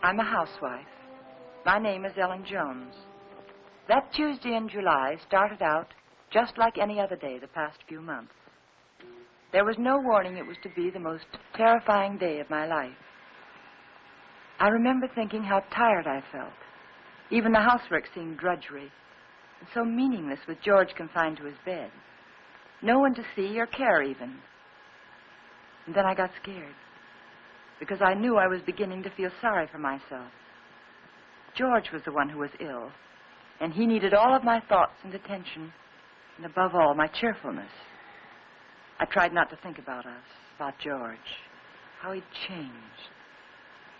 I'm a housewife. My name is Ellen Jones. That Tuesday in July started out just like any other day the past few months. There was no warning it was to be the most terrifying day of my life. I remember thinking how tired I felt. Even the housework seemed drudgery and so meaningless with George confined to his bed. No one to see or care even. And then I got scared because I knew I was beginning to feel sorry for myself. George was the one who was ill, and he needed all of my thoughts and attention, and above all, my cheerfulness. I tried not to think about us, about George, how he'd changed.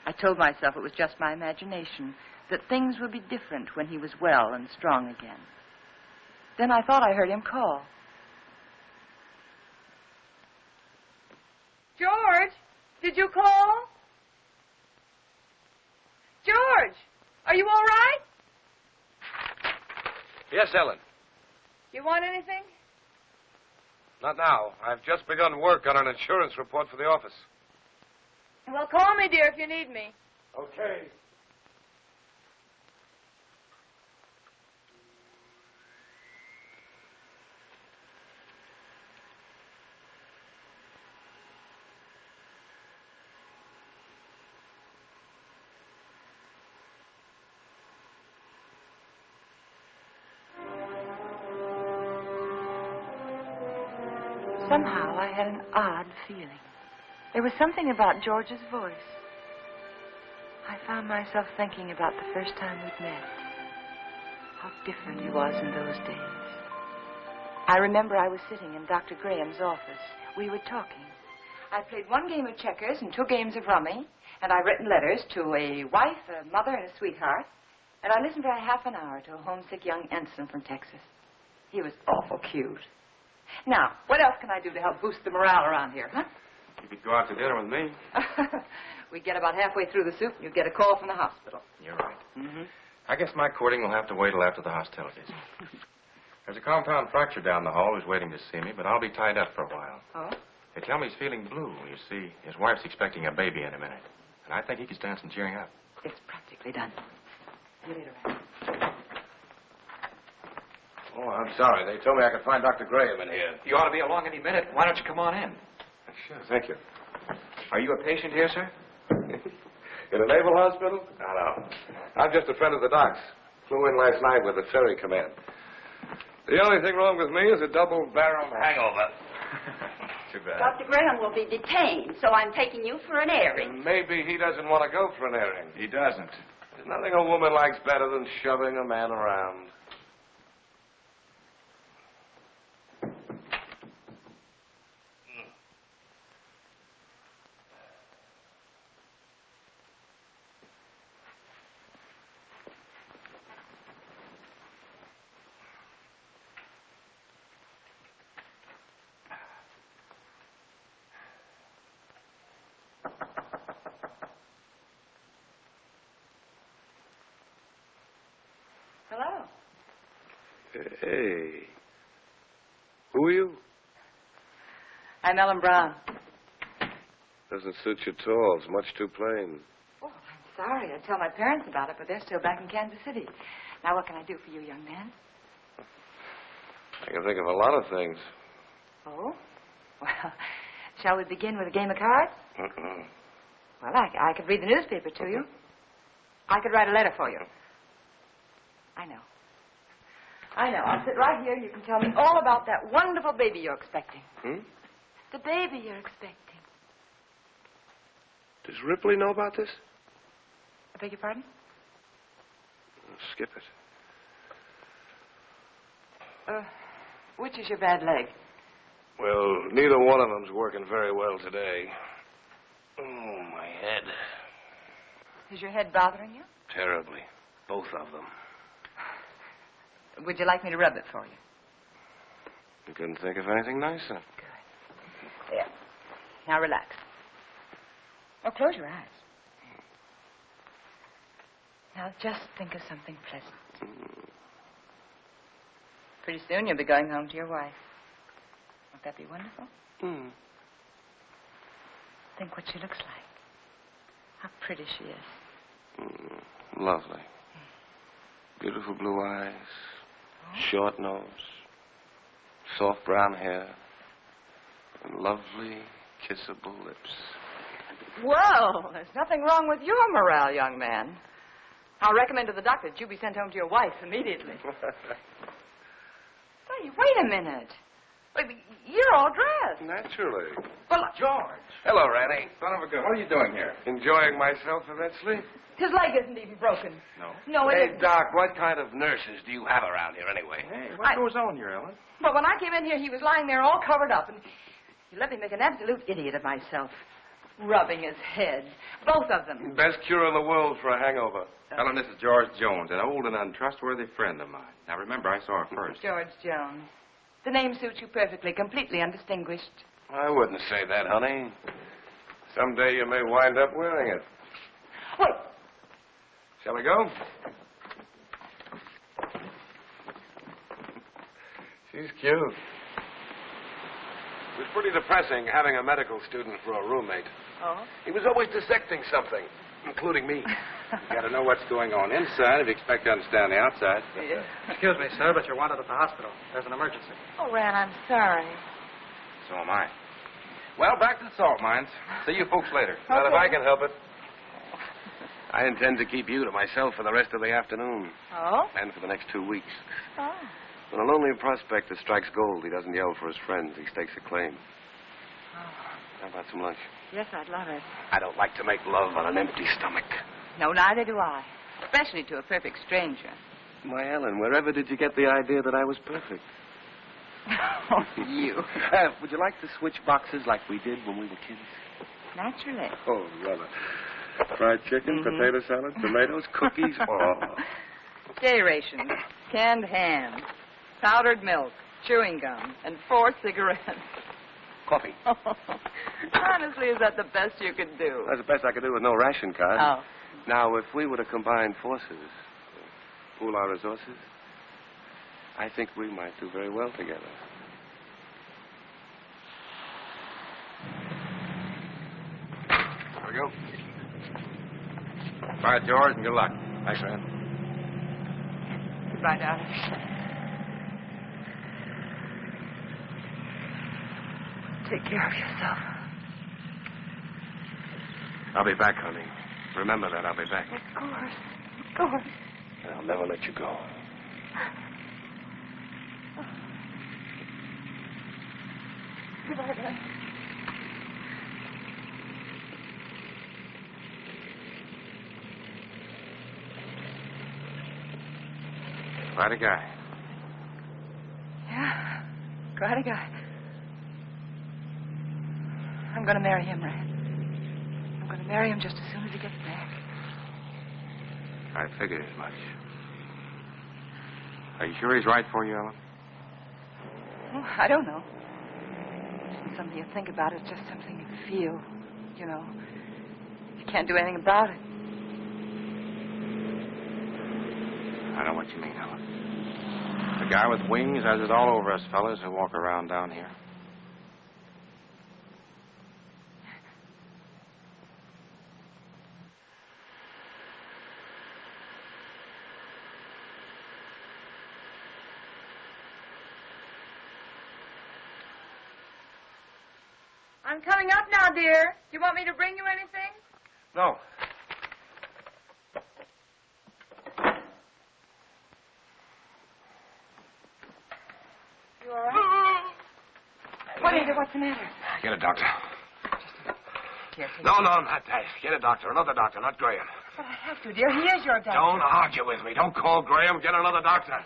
I told myself it was just my imagination, that things would be different when he was well and strong again. Then I thought I heard him call. George, did you call? George, are you all right? Yes, Ellen. You want anything? Not now. I've just begun work on an insurance report for the office. Well, call me, dear, if you need me. Okay. Somehow I had an odd feeling. There was something about George's voice. I found myself thinking about the first time we'd met. How different he was in those days. I remember I was sitting in Dr. Graham's office. We were talking. I played one game of checkers and 2 games of rummy, and I'd written letters to a wife, a mother, and a sweetheart, and I listened for a half an hour to a homesick young ensign from Texas. He was awful cute. Now, what else can I do to help boost the morale around here, huh? You could go out to dinner with me. We'd get about halfway through the soup, and you'd get a call from the hospital. You're right. Mm-hmm. I guess my courting will have to wait till after the hostilities. There's a compound fracture down the hall who's waiting to see me, but I'll be tied up for a while. Oh? They tell me he's feeling blue. You see, his wife's expecting a baby in a minute. And I think he could stand some cheering up. It's practically done. See you later, Ed. Oh, I'm sorry. They told me I could find Dr. Graham in here. You ought to be along any minute. Why don't you come on in? Sure, thank you. Are you a patient here, sir? In a naval hospital? No. I'm just a friend of the doc's. Flew in last night with the ferry command. The only thing wrong with me is a double-barreled hangover. Too bad. Dr. Graham will be detained, so I'm taking you for an airing. And maybe he doesn't want to go for an airing. He doesn't. There's nothing a woman likes better than shoving a man around. Hello. Hey. Who are you? I'm Ellen Brown. Doesn't suit you at all. It's much too plain. Oh, I'm sorry. I'd tell my parents about it, but they're still back in Kansas City. Now, what can I do for you, young man? I can think of a lot of things. Oh? Well, shall we begin with a game of cards? Uh-uh. Well, I could read the newspaper to you. I could write a letter for you. I know. I'll sit right here and you can tell me all about that wonderful baby you're expecting. The baby you're expecting. Does Ripley know about this? I beg your pardon? Skip it. Which is your bad leg? Well, neither one of them's working very well today. Oh, my head. Is your head bothering you? Terribly. Both of them. Would you like me to rub it for you? You couldn't think of anything nicer. Good. There. Now relax. Oh, close your eyes. Now just think of something pleasant. Pretty soon you'll be going home to your wife. Won't that be wonderful? Think what she looks like. How pretty she is. Lovely. Beautiful blue eyes, short nose, soft brown hair, and lovely, kissable lips. Well, there's nothing wrong with your morale, young man. I'll recommend to the doctor that you be sent home to your wife immediately. Hey, wait a minute. You're all dressed. Naturally. Well, George. Hello, Ranny. Son of a gun. What are you doing here? Enjoying myself immensely? his leg isn't even broken. No. No, it Hey, isn't. Doc, what kind of nurses do you have around here anyway? Hey, what goes on here, Ellen? But when I came in here, he was lying there all covered up, and he let me make an absolute idiot of myself. Rubbing his head. Both of them. Best cure in the world for a hangover. Ellen, this is George Jones, an old and untrustworthy friend of mine. Now, remember, I saw her first. George Jones. The name suits you perfectly, completely undistinguished. I wouldn't say that, honey. Someday you may wind up wearing it. Wait. Shall we go? She's cute. It was pretty depressing having a medical student for a roommate. Oh? He was always dissecting something, including me. You got to know what's going on inside if you expect to understand the outside. Yeah. Excuse me, sir, but you're wanted at the hospital. There's an emergency. Oh, Ran, I'm sorry. So am I. Well, back to the salt mines. See you folks later. Not if I can help it. I intend to keep you to myself for the rest of the afternoon. Oh? And for the next 2 weeks. Oh. When a lonely prospector strikes gold, he doesn't yell for his friends. He stakes a claim. How about some lunch? Yes, I'd love it. I don't like to make love on an empty stomach. No, neither do I. Especially to a perfect stranger. My Ellen, wherever did you get the idea that I was perfect? Oh, you. Would you like to switch boxes like we did when we were kids? Naturally. Oh, brother. Fried chicken, potato salad, tomatoes, cookies. Oh. Day rations, canned ham, powdered milk, chewing gum, and 4 cigarettes. Coffee. Honestly, is that the best you could do? That's the best I could do with no ration card. Oh. Now, if we were to combine forces, pool our resources, I think we might do very well together. Here we go. Bye, George, and good luck. Thanks, man. Goodbye, darling. Take care of yourself. I'll be back, honey. Remember that. I'll be back. Of course. Of course. And I'll never let you go. Goodbye, darling. Quite a guy. Yeah, quite a guy. I'm going to marry him, Rand. I'm going to marry him just as soon as he gets back. I figured as much. Are you sure he's right for you, Ellen? Oh, I don't know. It isn't something you think about. It's just something you feel. You know, you can't do anything about it. I know what you mean, Ellen. The guy with wings, as is all over us fellas who walk around down here. I'm coming up now, dear. Do you want me to bring you anything? No. You all right? What is it? What's the matter? Get a doctor. Here, take No, not that. Get a doctor. Another doctor, not Graham. But I have to, dear. He is your doctor. Don't argue with me. Don't call Graham. Get another doctor.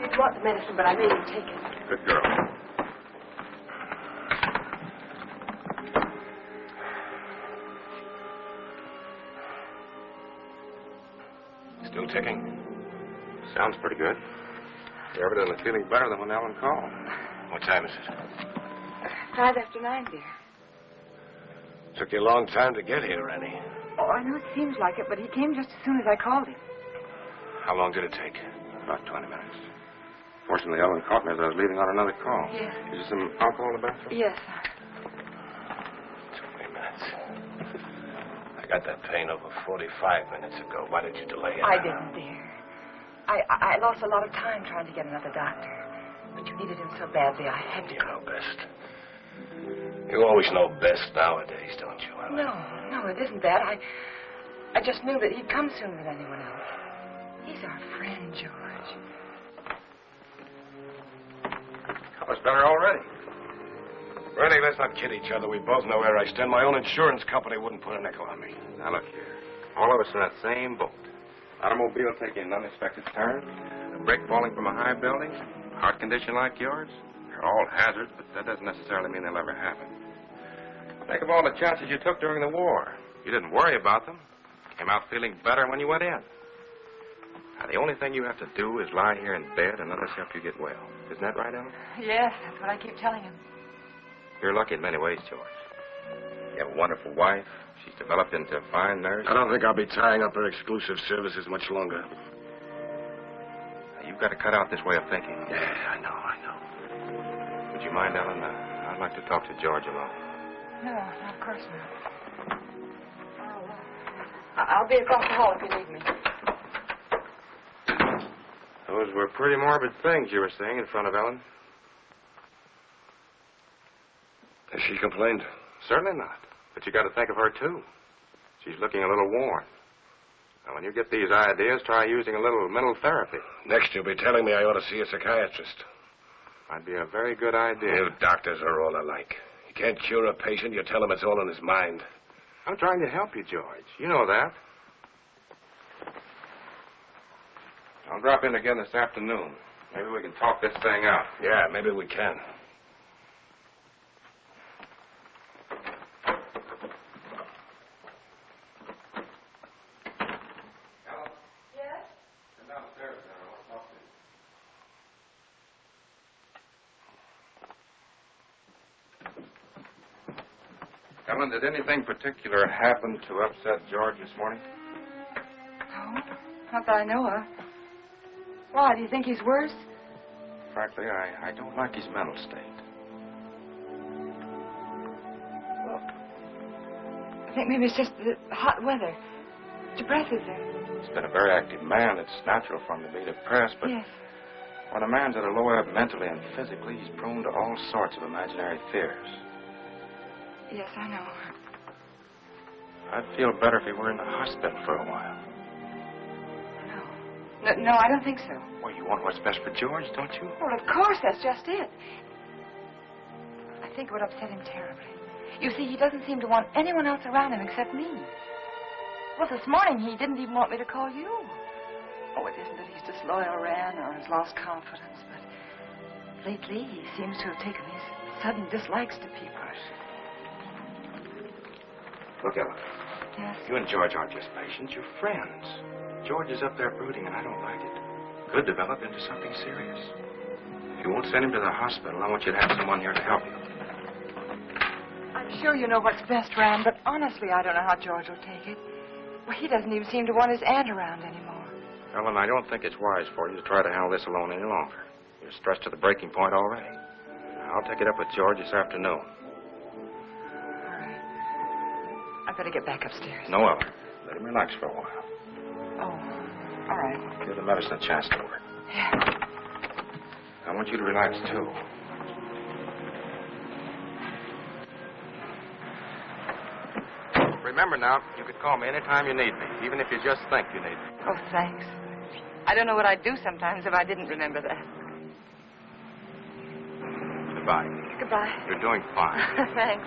You brought the medicine, but I made him take it. Good girl. Still ticking. Sounds pretty good. You're evidently feeling better than when Ellen called. What time is it? 9:05, dear. Took you a long time to get here, Annie. Oh, I know it seems like it, but he came just as soon as I called him. How long did it take? About 20 minutes. Fortunately, Ellen caught me as I was leaving on another call. Yes. Is there some alcohol in the bathroom? Yes. 20 minutes. I got that pain over 45 minutes ago. Why did you delay it? I didn't, dear. I lost a lot of time trying to get another doctor. But you needed him so badly, I had to You go. know best. You always know best nowadays, don't you, Ellen? No, it isn't that. I just knew that he'd come sooner than anyone else. He's our friend, George. I was better already. Rennie, let's not kid each other. We both know where I stand. My own insurance company wouldn't put a nickel on me. Now, look here. All of us in that same boat. Automobile taking an unexpected turn, a brick falling from a high building, heart condition like yours. They're all hazards, but that doesn't necessarily mean they'll ever happen. Think of all the chances you took during the war. You didn't worry about them. Came out feeling better when you went in. Now, the only thing you have to do is lie here in bed and let us help you get well. Isn't that right, Ellen? Yes, that's what I keep telling him. You're lucky in many ways, George. You have a wonderful wife. She's developed into a fine nurse. I don't think I'll be tying up her exclusive services much longer. Now, you've got to cut out this way of thinking. Yeah, I know. Would you mind, Ellen? I'd like to talk to George alone. No, of course not. I'll be across the hall if you need me. Those were pretty morbid things you were saying in front of Ellen. Has she complained? Certainly not. But you got to think of her, too. She's looking a little worn. Now, when you get these ideas, try using a little mental therapy. Next, you'll be telling me I ought to see a psychiatrist. Might be a very good idea. You doctors are all alike. You can't cure a patient. You tell him it's all in his mind. I'm trying to help you, George. You know that. I'll drop in again this afternoon. Maybe we can talk this thing out. Yeah, maybe we can. Yes? Come downstairs now. I want to talk to you. Ellen, did anything particular happen to upset George this morning? No, not that I know of. Why, do you think he's worse? Frankly, I don't like his mental state. Well, I think maybe it's just the hot weather. Depresses him. He's been a very active man. It's natural for him to be depressed, but Yes. when a man's at a low ebb mentally and physically, he's prone to all sorts of imaginary fears. Yes, I know. I'd feel better if he were in the hospital for a while. No, I don't think so. Well, you want what's best for George, don't you? Well, of course, that's just it. I think it would upset him terribly. You see, he doesn't seem to want anyone else around him except me. Well, this morning he didn't even want me to call you. Oh, it isn't that he's disloyal, Ran, or has lost confidence, but lately he seems to have taken these sudden dislikes to people. Look, Ellen, Yes. you and George aren't just patients, you're friends. George is up there brooding, and I don't like it. Could develop into something serious. If you won't send him to the hospital, I want you to have someone here to help you. I'm sure you know what's best, Ran, but honestly, I don't know how George will take it. Well, he doesn't even seem to want his aunt around anymore. Ellen, I don't think it's wise for you to try to handle this alone any longer. You're stressed to the breaking point already. I'll take it up with George this afternoon. All right. I better get back upstairs. No, Ellen. Let him relax for a while. Oh, all right. Give the medicine a chance to work. Yeah. I want you to relax, too. Remember now, you could call me anytime you need me, even if you just think you need me. Oh, thanks. I don't know what I'd do sometimes if I didn't remember that. Goodbye. Goodbye. You're doing fine. Thanks.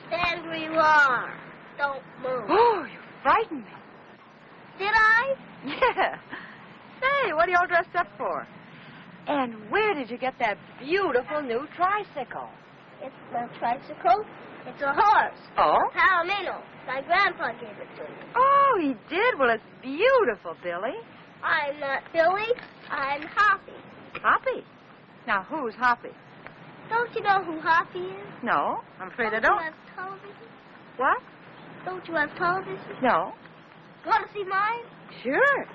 Stand where you are. Don't move. Oh, you frightened me. Did I? Yeah. Say, what are you all dressed up for? And where did you get that beautiful new tricycle? It's not a tricycle. It's a horse. Oh? Palomino. My grandpa gave it to me. Oh, he did? Well, it's beautiful, Billy. I'm not Billy. I'm Hoppy. Hoppy? Now, who's Hoppy? Don't you know who Hoppy is? No, I'm afraid I Don't don't. you have television? What? Don't you have television? No. Want to see mine? Sure.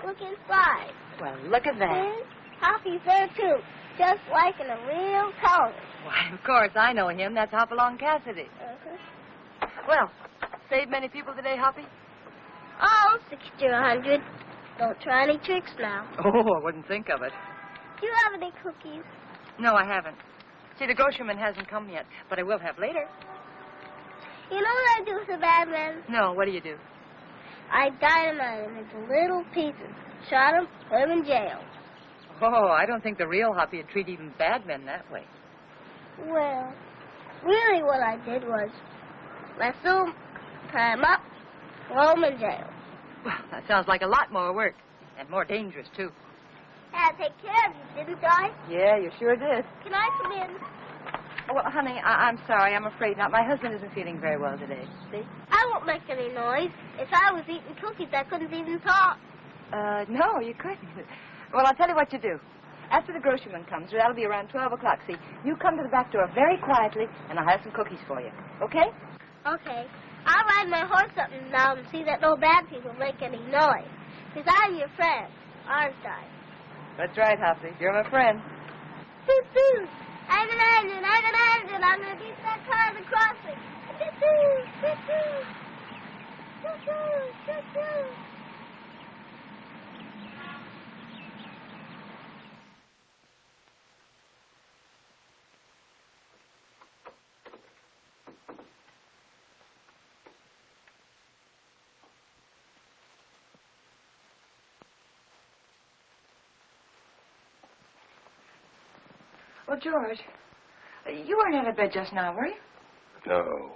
Look inside. Well, look at that. See? Hoppy's there, too. Just like in a real television. Why, of course, I know him. That's Hopalong Cassidy. Uh-huh. Well, saved many people today, Hoppy? Oh, 60 or 100. Don't try any tricks now. Oh, I wouldn't think of it. Do you have any cookies? No, I haven't. See, the grocerman hasn't come yet, but I will have later. You know what I do with the bad men? No, what do you do? I dynamite them into little pieces. Shot them, put them in jail. Oh, I don't think the real Hoppy would treat even bad men that way. Well, really what I did was wrestle them, tie them up, throw them in jail. Well, that sounds like a lot more work, and more dangerous, too. Had to take care of you, didn't I? Yeah, you sure did. Can I come in? Oh, well, honey, I'm sorry. I'm afraid not. My husband isn't feeling very well today. See? I won't make any noise. If I was eating cookies, I couldn't even talk. No, you couldn't. Well, I'll tell you what you do. After the groceryman comes, that'll be around 12 o'clock, see? You come to the back door very quietly, and I'll have some cookies for you. Okay? Okay. I'll ride my horse up and down and see that no bad people make any noise. Because I'm your friend, aren't I? That's right, Hoppy. You're my friend. Choo-choo. I'm an engine. I'm going to beat that car at the crossing. Choo-choo. Choo-choo. Choo-choo. Choo-choo. Well, George, you weren't out of bed just now, were you? No.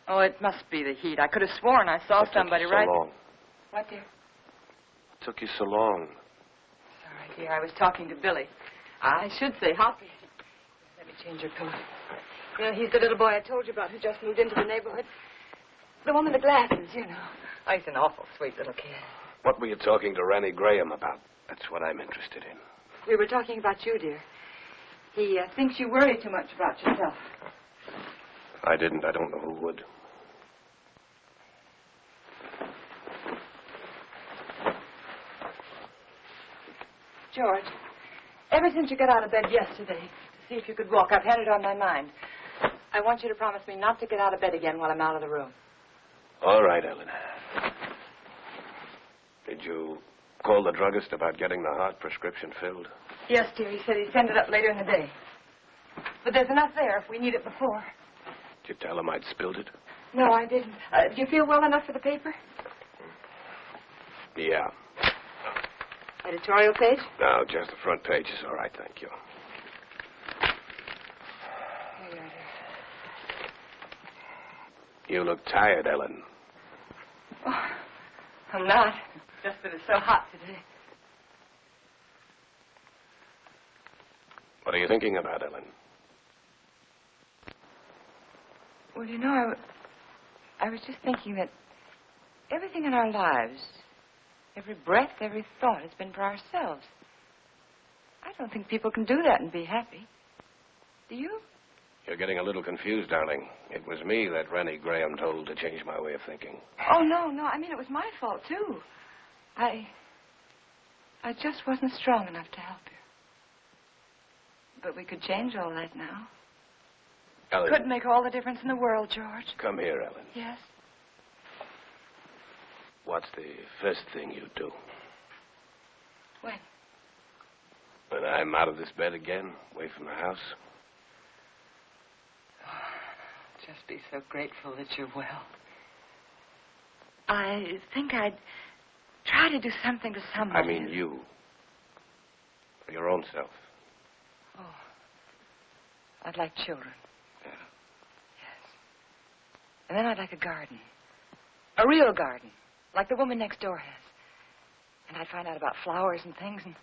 Oh, it must be the heat. I could have sworn I saw somebody so right... long? What, dear? It took you so long. Sorry, dear. I was talking to Billy. I should say Hoppy. Let me change your coat. You know, he's the little boy I told you about who just moved into the neighborhood. The one with the glasses, you know. Oh, he's an awful sweet little kid. What were you talking to Rennie Graham about? That's what I'm interested in. We were talking about you, dear. He thinks you worry too much about yourself. I didn't. I don't know who would. George, ever since you got out of bed yesterday to see if you could walk, I've had it on my mind. I want you to promise me not to get out of bed again while I'm out of the room. All right, Ellen. Did you call the druggist about getting the heart prescription filled? Yes, dear. He said he'd send it up later in the day. But there's enough there if we need it before. Did you tell him I'd spilled it? No, I didn't. Do you feel well enough for the paper? Yeah. Editorial page? No, just the front page is all right, thank you. Here you are, dear. You look tired, Ellen. Oh, I'm not. Just that it's so hot today. What are you thinking about, Ellen? Well, you know, I was just thinking that everything in our lives, every breath, every thought has been for ourselves. I don't think people can do that and be happy. Do you? You're getting a little confused, darling. It was me that Rennie Graham told to change my way of thinking. Oh, no. I mean, it was my fault, too. I just wasn't strong enough to help you. But we could change all that now. Ellen. Could make all the difference in the world, George. Come here, Ellen. Yes? What's the first thing you do? When? When I'm out of this bed again, away from the house? Just be so grateful that you're well. I think I'd try to do something to somebody. I mean you. For your own self. Oh. I'd like children. Yeah. Yes. And then I'd like a garden. A real garden. Like the woman next door has. And I'd find out about flowers and things, and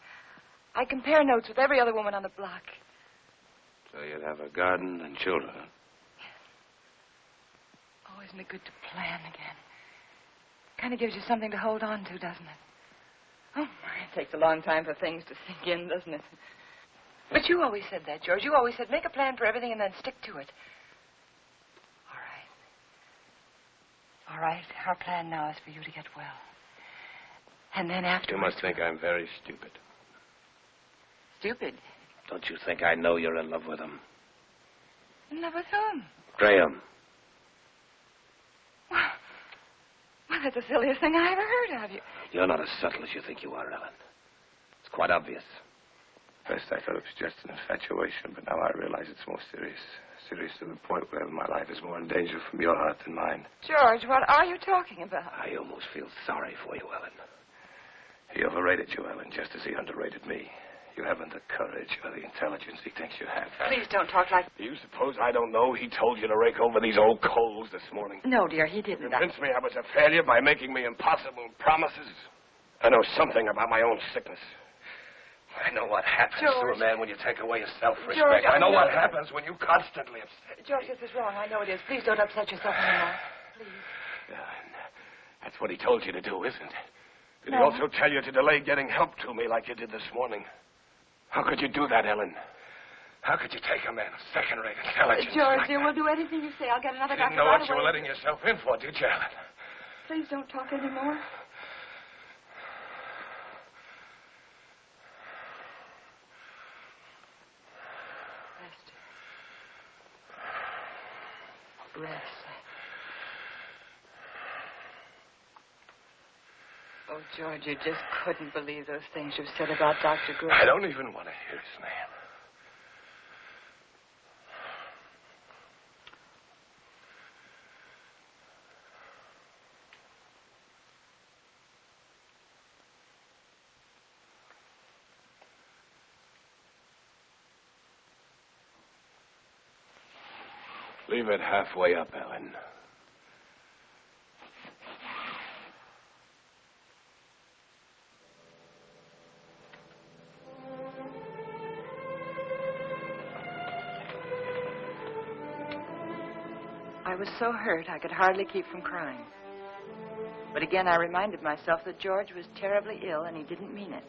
I'd compare notes with every other woman on the block. So you'd have a garden and children, huh? Oh, isn't it good to plan again? Kind of gives you something to hold on to, doesn't it? Oh, my, it takes a long time for things to sink in, doesn't it? But you always said that, George. You always said make a plan for everything and then stick to it. All right, our plan now is for you to get well. And then afterwards... You must think I'm very stupid. Stupid? Don't you think I know you're in love with him? In love with whom? Graham. Well, that's the silliest thing I ever heard of you. You're not as subtle as you think you are, Ellen. It's quite obvious. First, I thought it was just an infatuation, but now I realize it's more serious. Serious to the point where my life is more in danger from your heart than mine. George, what are you talking about? I almost feel sorry for you, Ellen. He overrated you, Ellen, just as he underrated me. You haven't the courage or the intelligence he thinks you have. Please don't talk like... Do you suppose I don't know he told you to rake over these old coals this morning? No, dear, he didn't. Convinced me I was a failure by making me impossible promises. I know something about my own sickness. I know what happens to a man when you take away his self-respect. George, I know what happens when you constantly upset. George, this is wrong. I know it is. Please don't upset yourself anymore. Please. That's what he told you to do, isn't it? Did he No. also tell you to delay getting help to me like you did this morning? How could you do that, Ellen? How could you take a man of second-rate intelligence George, like dear, that? we'll do anything you say. I'll get another You doctor didn't know right what you were away. letting yourself in for, did you, Ellen? Please don't talk anymore. Rest. Oh, George, you just couldn't believe those things you said about Dr. Gould. I don't even want to hear his name. Leave it halfway up, Ellen. I was so hurt I could hardly keep from crying. But again, I reminded myself that George was terribly ill and he didn't mean it.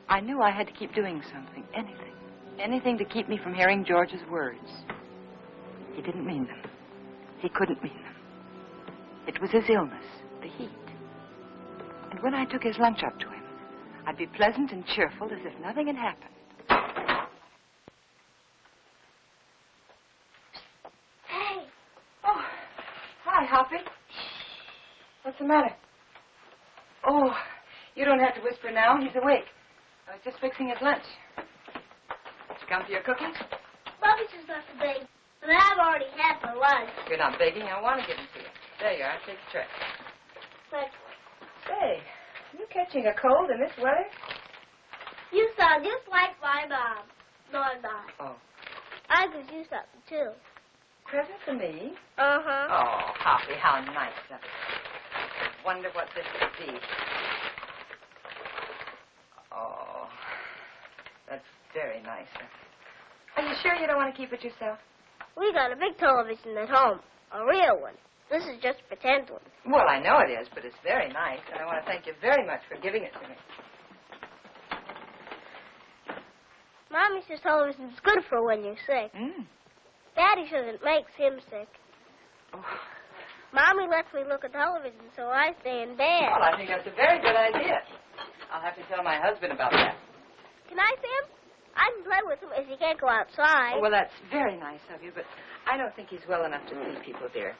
I knew I had to keep doing something, anything. Anything to keep me from hearing George's words. He didn't mean them. He couldn't mean them. It was his illness, the heat. And when I took his lunch up to him, I'd be pleasant and cheerful as if nothing had happened. Hey. Oh, hi, Hoppy. What's the matter? Oh, you don't have to whisper now. He's awake. I was just fixing his lunch. Did you come for your cookies? Bobby's just left the bake, but I've already had my lunch. You're not begging. I want to give them to you. There you are. Take the tray. But Say, are you catching a cold in this weather? you sound just like my mom. No, I'm not. Oh. I could do something, too. Present for me? Uh-huh. Oh, Hoppy, how nice of it. I wonder what this could be. Oh. That's very nice. Are you sure you don't want to keep it yourself? We got a big television at home, a real one. This is just a pretend one. Well, I know it is, but it's very nice, and I want to thank you very much for giving it to me. Mommy says television's good for when you're sick. Daddy says it makes him sick. Oh. Mommy lets me look at television, so I stay in bed. Well, I think that's a very good idea. I'll have to tell my husband about that. Can I see him? I can play with him if he can't go outside. Oh, well, that's very nice of you, but I don't think he's well enough to see people, dear.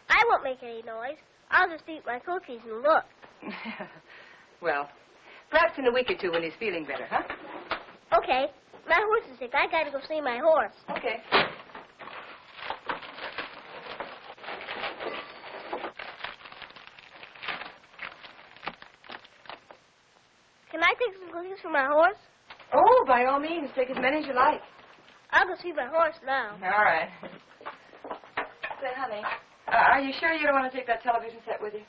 I won't make any noise. I'll just eat my cookies and look. Well, perhaps in a week or two when he's feeling better, huh? Okay. My horse is sick. I gotta go see my horse. Okay. Can I take some cookies for my horse? Oh, by all means, take as many as you like. I'll go see my horse now. All right. Say, honey, are you sure you don't want to take that television set with you?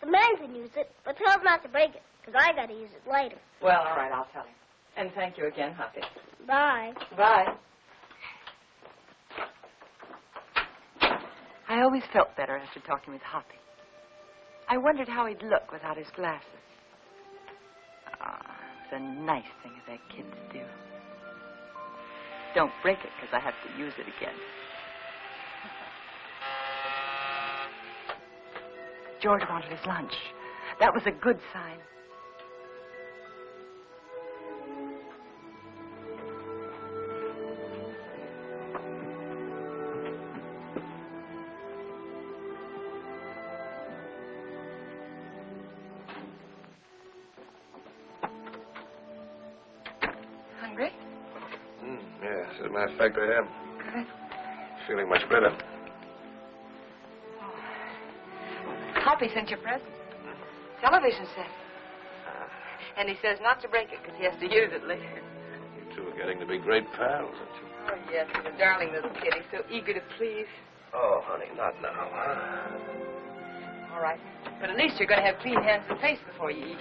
The man can use it, but tell him not to break it, because I gotta use it later. Well, all right, I'll tell him. And thank you again, Hoppy. Bye. Bye. I always felt better after talking with Hoppy. I wondered how he'd look without his glasses. It's a nice thing of that kid to do. Don't break it, because I have to use it again. George wanted his lunch. That was a good sign. Hungry? Yes, as a matter of fact, I am. Good. Feeling much better. Hoppy sent you a present. Television set. And he says not to break it because he has to use it later. You two are getting to be great pals, aren't you? Oh, yes, he's a darling little kid. He's so eager to please. Oh, honey, not now. All right. But at least you're going to have clean hands and face before you eat.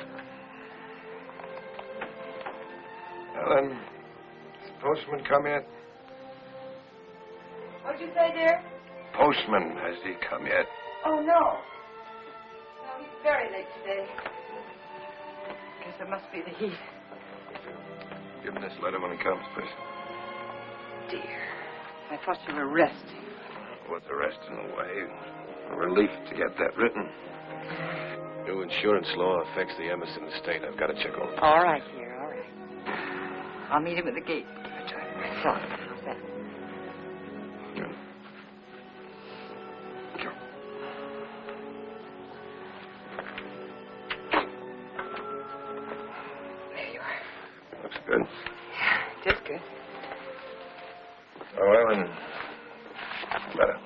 Well, then, has the postman come yet? What'd you say, dear? Postman, has he come yet? Oh, no. No, he's very late today. Guess it must be the heat. Give him this letter when he comes, please. Dear, I thought you were resting. With the rest in the way. A relief to get that written. New insurance law affects the Emerson estate. I've got to check on it. All right, dear, all right. I'll meet him at the gate. Sorry. How's that? Good. Sure. There you are. Looks good. Yeah, it is good. Oh, well, and better.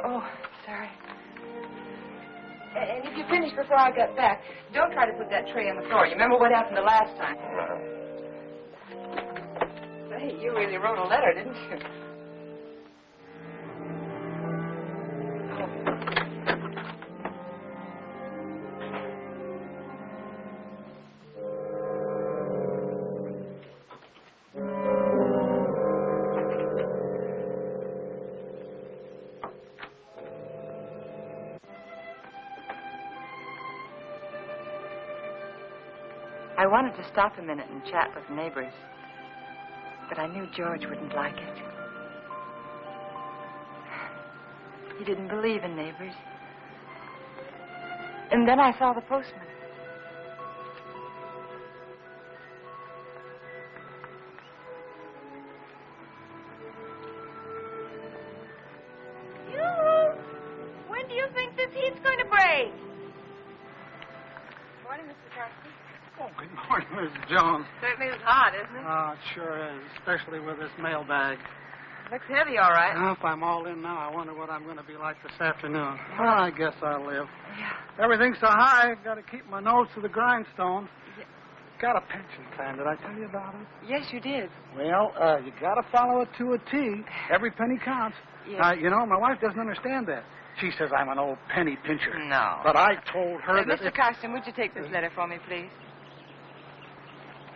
Oh, sorry. And if you finish before I get back, don't try to put that tray on the floor. You remember what happened the last time? Say, you really wrote a letter, didn't you? I wanted to stop a minute and chat with neighbors, but I knew George wouldn't like it. He didn't believe in neighbors. And then I saw the postman. Yoo-hoo! When do you think this heat's going to break? Morning, Mr. Carson. Oh, good morning, Mrs. Jones. Certainly is hot, isn't it? Oh, it sure is, especially with this mailbag. Looks heavy, all right. Now, if I'm all in now, I wonder what I'm going to be like this afternoon. Well, I guess I'll live. Yeah. Everything's so high, I've got to keep my nose to the grindstone. Got a pension plan. Did I tell you about it? Yes, you did. Well, you got to follow it to a T. Every penny counts. Yes. You know, my wife doesn't understand that. She says I'm an old penny pincher. No. But I told her that... Mr. Carson, would you take this letter for me, please?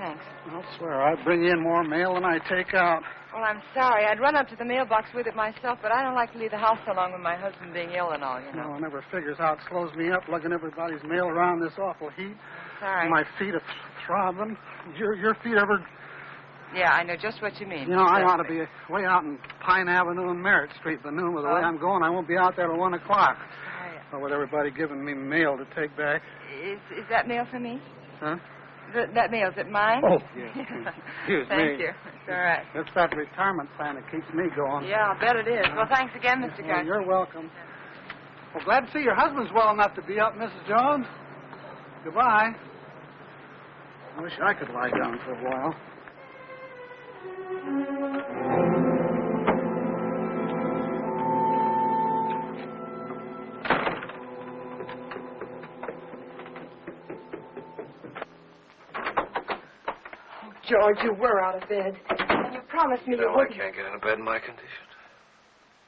Thanks. I'll swear I bring in more mail than I take out. Well, I'm sorry. I'd run up to the mailbox with it myself, but I don't like to leave the house so long with my husband being ill and all, you know. No one ever figures how it slows me up lugging everybody's mail around this awful heat. Sorry. My feet are throbbing. Your feet ever... Yeah, I know just what you mean. You know, I ought to be way out in Pine Avenue and Merritt Street by noon. With the way I'm going, I won't be out there till 1 o'clock. Or with everybody giving me mail to take back. Is that mail for me? Huh? That mail, is it mine? Oh, yes. Excuse me. Thank you. It's all right. It's that retirement plan that keeps me going. Yeah, I'll bet it is. Well, thanks again, Mr. Garcia. You're welcome. Well, glad to see your husband's well enough to be up, Mrs. Jones. Goodbye. I wish I could lie down for a while. George, you were out of bed. And you promised me you I wouldn't. can't get into bed in my condition.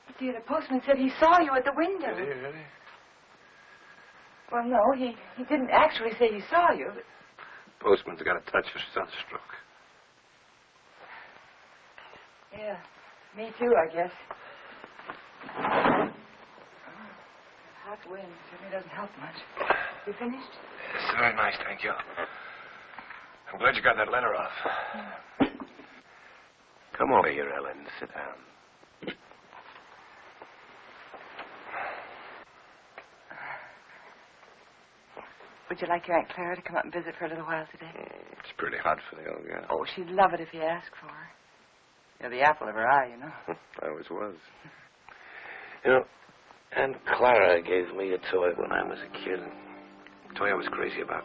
But, dear, the postman said he saw you at the window. Did he, really? Well, no, he didn't actually say he saw you. But... Postman's got a touch of sunstroke. Yeah, me too, I guess. Hot wind certainly doesn't help much. You finished? It's very nice, thank you. I'm glad you got that letter off. Come over here, Ellen. Sit down. Would you like your Aunt Clara to come up and visit for a little while today? It's pretty hot for the old gal. Oh, she'd love it if you asked for her. You're the apple of her eye, you know. I always was. You know, Aunt Clara gave me a toy when I was a kid. A toy I was crazy about.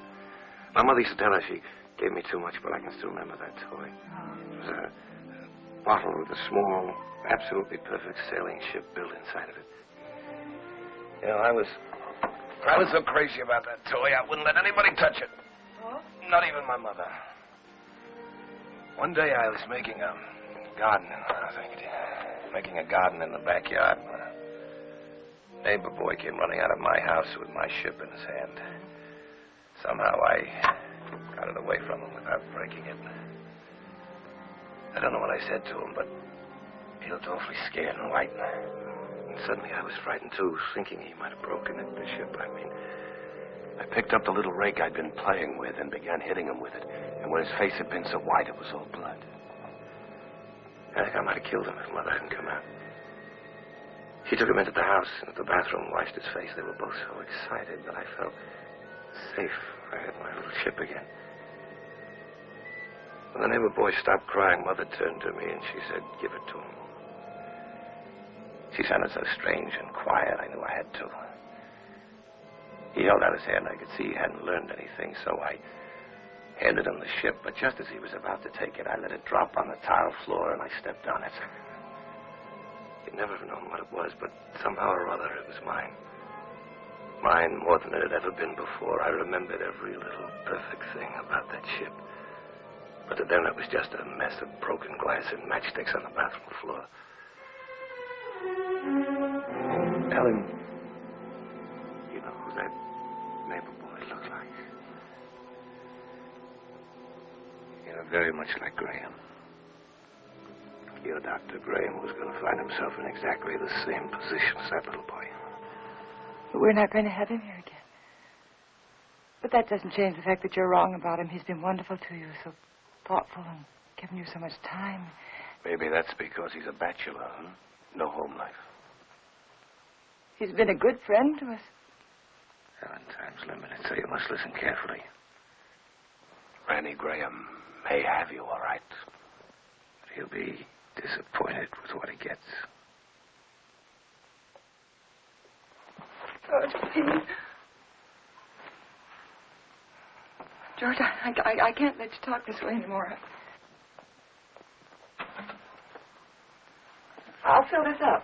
My mother used to tell her she gave me too much, but I can still remember that toy. It was a bottle with a small, absolutely perfect sailing ship built inside of it. You know, I was so crazy about that toy, I wouldn't let anybody touch it. Oh? Not even my mother. One day I was making a garden, making a garden in the backyard. A neighbor boy came running out of my house with my ship in his hand. Somehow I got it away from him without breaking it. I don't know what I said to him, but he looked awfully scared and white. And suddenly I was frightened, too, thinking he might have broken it, the ship, I mean. I picked up the little rake I'd been playing with and began hitting him with it. And when his face had been so white, it was all blood. I think I might have killed him if Mother hadn't come out. She took him into the house, into the bathroom, washed his face. They were both so excited that I felt safe. I had my little ship again. When the neighbor boy stopped crying, Mother turned to me and she said, "Give it to him." She sounded so strange and quiet, I knew I had to. He held out his hand. I could see he hadn't learned anything, so I handed him the ship. But just as he was about to take it, I let it drop on the tile floor and I stepped on it. You'd never have known what it was, but somehow or other it was mine. Mine more than it had ever been before. I remembered every little perfect thing about that ship. But to them it was just a mess of broken glass and matchsticks on the bathroom floor. Ellen, you know who that neighbor boy looked like? You're very much like Graham. Your Dr. Graham was going to find himself in exactly the same position as that little boy. But we're not going to have him here again. But that doesn't change the fact that you're wrong about him. He's been wonderful to you, so thoughtful and given you so much time. Maybe that's because he's a bachelor, huh? No home life. He's been a good friend to us. Ellen, time's limited, so you must listen carefully. Randy Graham may have you, all right. But he'll be disappointed with what he gets. George, please. George, I can't let you talk this way anymore. I'll fill this up.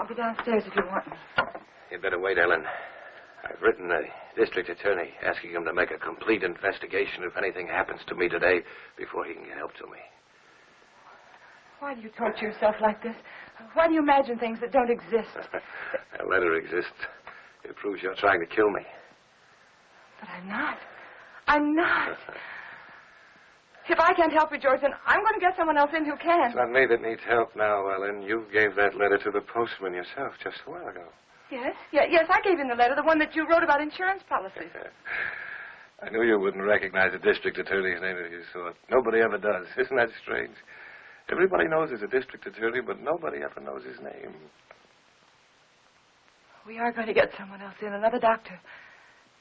be downstairs if you want me. You'd better wait, Ellen. I've written the district attorney asking him to make a complete investigation if anything happens to me today before he can get help to me. Why do you torture yourself like this? Why do you imagine things that don't exist? That letter exists. It proves you're trying to kill me. But I'm not. I'm not. If I can't help you, George, then I'm going to get someone else in who can. It's not me that needs help now, Ellen. You gave that letter to the postman yourself just a while ago. Yes? Yes, I gave him the letter, the one that you wrote about insurance policies. I knew you wouldn't recognize a district attorney's name if you saw it. Nobody ever does. Isn't that strange? Everybody knows there's a district attorney, but nobody ever knows his name. We are going to get someone else in, another doctor,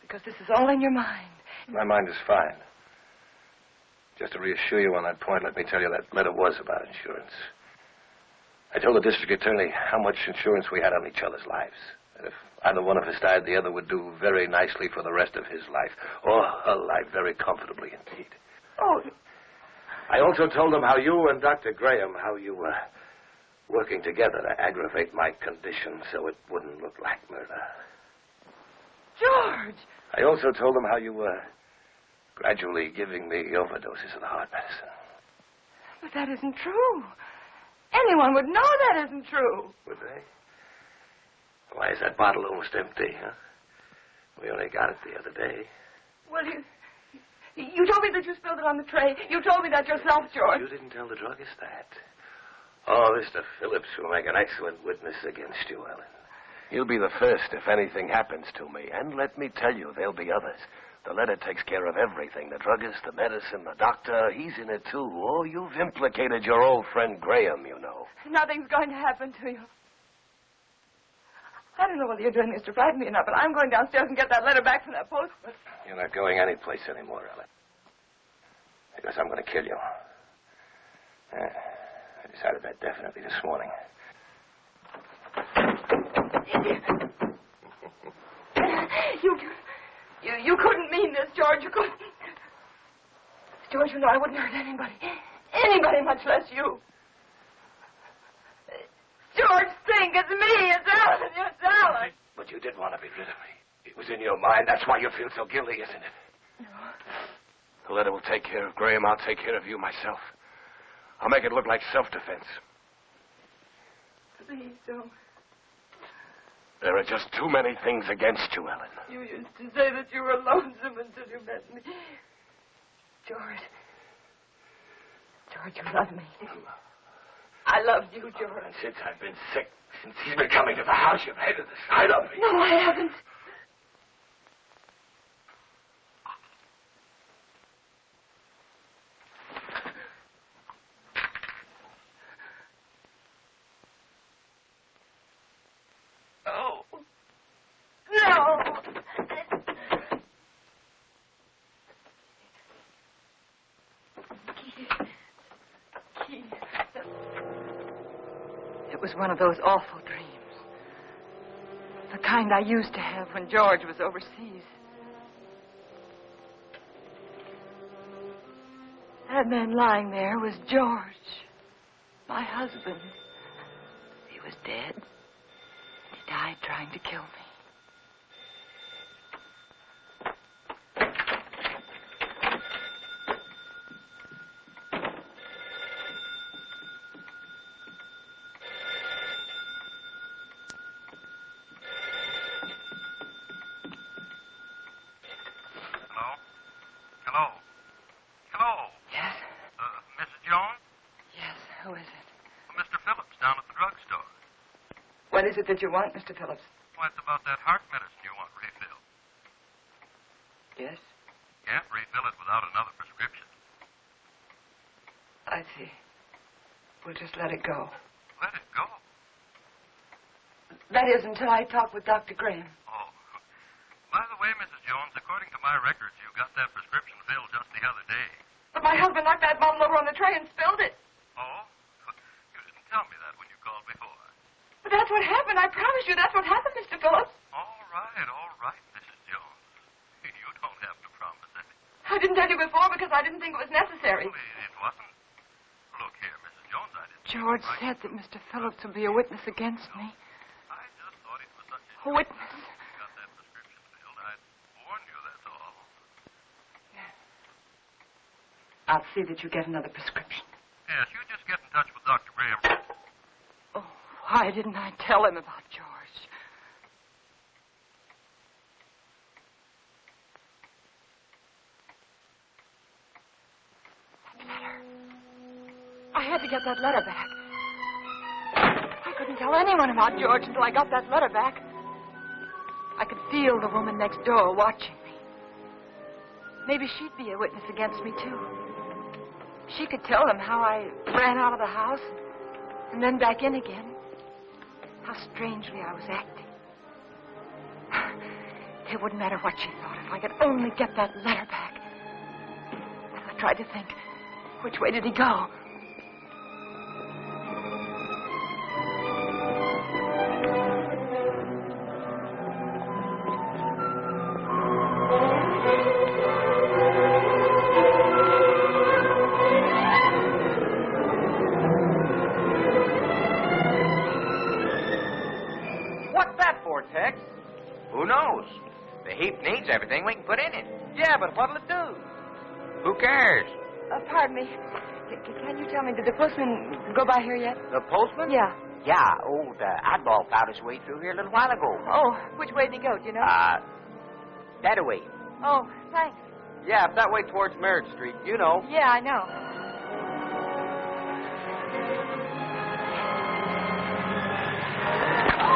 because this is all in your mind. My mind is fine. Just to reassure you on that point, let me tell you that letter was about insurance. I told the district attorney how much insurance we had on each other's lives. And if either one of us died, the other would do very nicely for the rest of his life, or her life very comfortably indeed. Oh. I also told him how you and Dr. Graham, how you were working together to aggravate my condition so it wouldn't look like murder. George! I also told him how you were gradually giving me overdoses of the heart medicine. But that isn't true. Anyone would know that isn't true. Would they? Why is that bottle almost empty, huh? We only got it the other day. Well, you told me that you spilled it on the tray. You told me that yourself, George. You didn't tell the druggist that. Oh, Mr. Phillips will make an excellent witness against you, Ellen. He'll be the first if anything happens to me. And let me tell you, there'll be others. The letter takes care of everything. The druggist, the medicine, the doctor. He's in it, too. Oh, you've implicated your old friend Graham, you know. Nothing's going to happen to you. I don't know whether you're doing this to frighten me or not, but I'm going downstairs and get that letter back from that postman. You're not going anyplace anymore, Ellen. Because I'm going to kill you. I decided that definitely this morning. You couldn't mean this, George. You couldn't. George, you know I wouldn't hurt anybody. Anybody, much less you. George, think. It's me. It's Ellen. It's Ellen. But you did want to be rid of me. It was in your mind. That's why you feel so guilty, isn't it? No. The letter will take care of Graham. I'll take care of you myself. I'll make it look like self-defense. Please don't. There are just too many things against you, Ellen. You used to say that you were lonesome until you met me. George. George, you love me. I loved you, George. And since I've been sick, since he's been coming to the house, you've hated the sight of me. No, I haven't. It was one of those awful dreams. The kind I used to have when George was overseas. That man lying there was George, my husband. He was dead. He died trying to kill me. What is it that you want, Mr. Phillips? Well, it's about that heart medicine you want refilled. Yes? Can't refill it without another prescription. I see. We'll just let it go. Let it go? That is, until I talk with Dr. Graham. Oh. By the way, Mrs. Jones, according to my records, you got that prescription filled just the other day. But my husband knocked that bottle over on the tray and spilled it. Oh? You didn't tell me that when you called before. But that's what happened. I promise you that's what happened, Mr. Phillips. All right, Mrs. Jones. You don't have to promise anything. I didn't tell you before because I didn't think it was necessary. Well, it wasn't. Look here, Mrs. Jones, I didn't... George said that Mr. Phillips would be a witness against me. A witness. You got that prescription filled. I warned you, that's all. I'll see that you get another prescription. Yes, you just get in touch with Dr. Graham. Oh, why didn't I tell him about George? That letter. I had to get that letter back. I couldn't tell anyone about George until I got that letter back. I could feel the woman next door watching me. Maybe she'd be a witness against me, too. She could tell them how I ran out of the house and then back in again. How strangely I was acting. It wouldn't matter what she thought if I could only get that letter back. I tried to think, which way did he go? Who knows? The heap needs everything we can put in it. Yeah, but what'll it do? Who cares? Pardon me. Can you tell me, did the postman go by here yet? The postman? Yeah. Yeah, old Oddball found his way through here a little while ago. Oh, which way did he go, do you know? That way. Oh, thanks. Yeah, up that way towards Merritt Street, you know. Yeah, I know.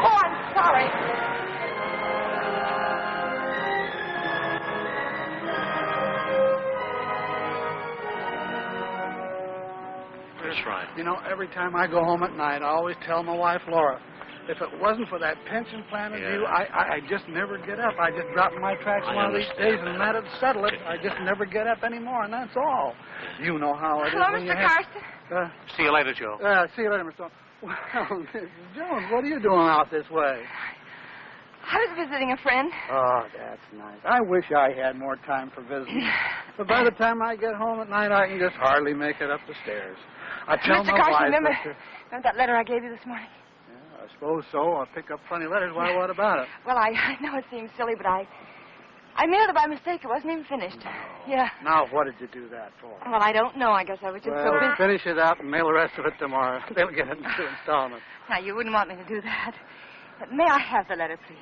Oh, I'm sorry. That's right. You know, every time I go home at night, I always tell my wife, Laura, if it wasn't for that pension plan of you, I just never get up. I just drop in my tracks one of these days, and that'd settle it. I just never get up anymore, and that's all. You know how it is. Hello, when Mr. you Carson. See you later, Joe. See you later, Mr. Well, Mrs. Jones, what are you doing out this way? I was visiting a friend. Oh, that's nice. I wish I had more time for visiting. But by the time I get home at night, I can just hardly make it up the stairs. I tell Mr. my Carson, wife... remember that letter I gave you this morning? Yeah, I suppose so. I'll pick up funny letters. Why, what about it? Well, I know it seems silly, but I mailed it by mistake. It wasn't even finished. Yeah. Now, what did you do that for? Well, I don't know. I guess I was just so busy. Finish it up and mail the rest of it tomorrow. They'll get it in 2 installments. Now, you wouldn't want me to do that. But may I have the letter, please?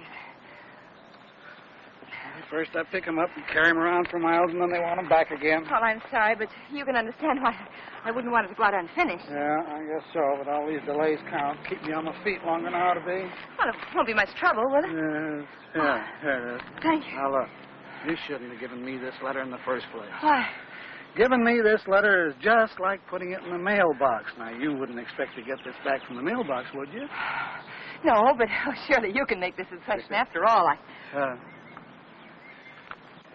First, I pick them up and carry them around for miles, and then they want them back again. Well, I'm sorry, but you can understand why I wouldn't want it to go out unfinished. Yeah, I guess so, but all these delays count. Keep me on my feet longer than I ought to be. Well, it won't be much trouble, will it? Yeah, here it is. Thank you. Now, look, you shouldn't have given me this letter in the first place. Why? Giving me this letter is just like putting it in the mailbox. Now, you wouldn't expect to get this back from the mailbox, would you? No, but surely you can make this a session. After all,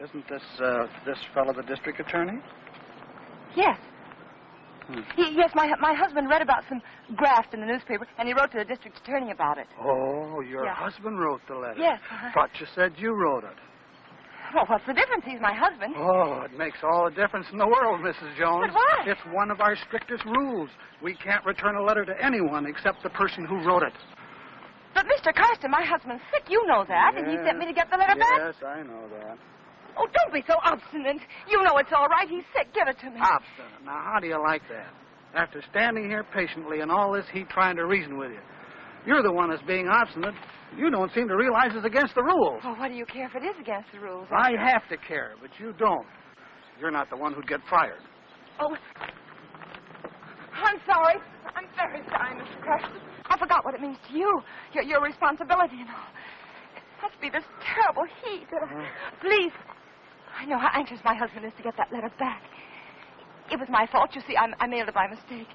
Isn't this fellow the district attorney? Yes. Yes, my husband read about some graft in the newspaper, and he wrote to the district attorney about it. Oh, your husband wrote the letter. Yes. Thought you said you wrote it. Well, what's the difference? He's my husband. Oh, it makes all the difference in the world, Mrs. Jones. But why? It's one of our strictest rules. We can't return a letter to anyone except the person who wrote it. But, Mr. Carson, my husband's sick. You know that, and he sent me to get the letter back. Yes, I know that. Oh, don't be so obstinate. You know it's all right. He's sick. Give it to me. Obstinate. Now, how do you like that? After standing here patiently and all this heat trying to reason with you. You're the one that's being obstinate. You don't seem to realize it's against the rules. Well, what do you care if it is against the rules? I have to care, but you don't. You're not the one who'd get fired. Oh, I'm sorry. I'm very sorry, Mr. Carson. I forgot what it means to you. Your responsibility and all. It must be this terrible heat. Please. I know how anxious my husband is to get that letter back. It was my fault. You see, I mailed it by mistake.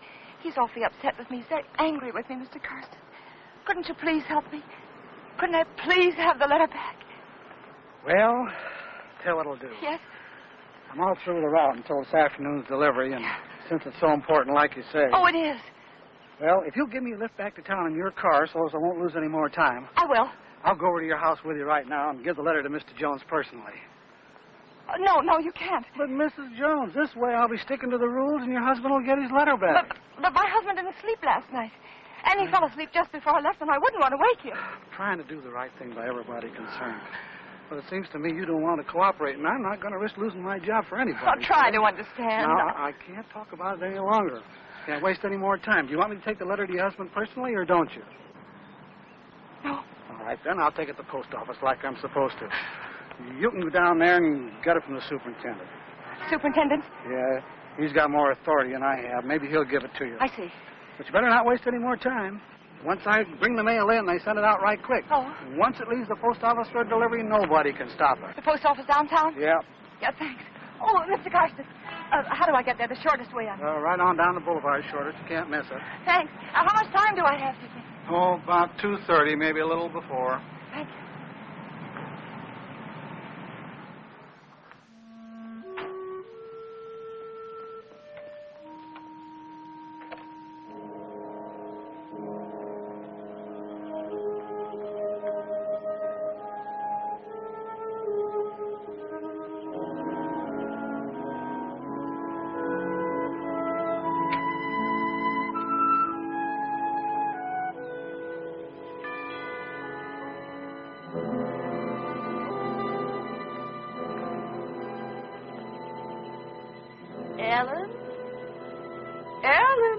He's awfully upset with me. He's very angry with me, Mr. Carson. Couldn't you please help me? Couldn't I please have the letter back? Well, tell what I'll do. Yes? I'm all through the route until this afternoon's delivery, and since it's so important, like you say... Oh, it is. Well, if you'll give me a lift back to town in your car so as I won't lose any more time... I will. I'll go over to your house with you right now and give the letter to Mr. Jones personally. No, you can't. But, Mrs. Jones, this way I'll be sticking to the rules and your husband will get his letter back. But my husband didn't sleep last night. And he fell asleep just before I left, and I wouldn't want to wake you. Trying to do the right thing by everybody concerned. But it seems to me you don't want to cooperate, and I'm not going to risk losing my job for anybody. I'll try to understand. No, I can't talk about it any longer. Can't waste any more time. Do you want me to take the letter to your husband personally, or don't you? No. All right, then I'll take it to the post office like I'm supposed to. You can go down there and get it from the superintendent. Superintendent? Yeah, he's got more authority than I have. Maybe he'll give it to you. I see. But you better not waste any more time. Once I bring the mail in, they send it out right quick. Oh. Once it leaves the post office for delivery, nobody can stop it. The post office downtown? Yeah. Yeah, thanks. Oh, Mr. Carson, how do I get there? The shortest way on. Right on down the boulevard, shortest. You can't miss it. Thanks. How much time do I have, do you think? Oh, about 2:30, maybe a little before. Thank you. Ellen? Ellen?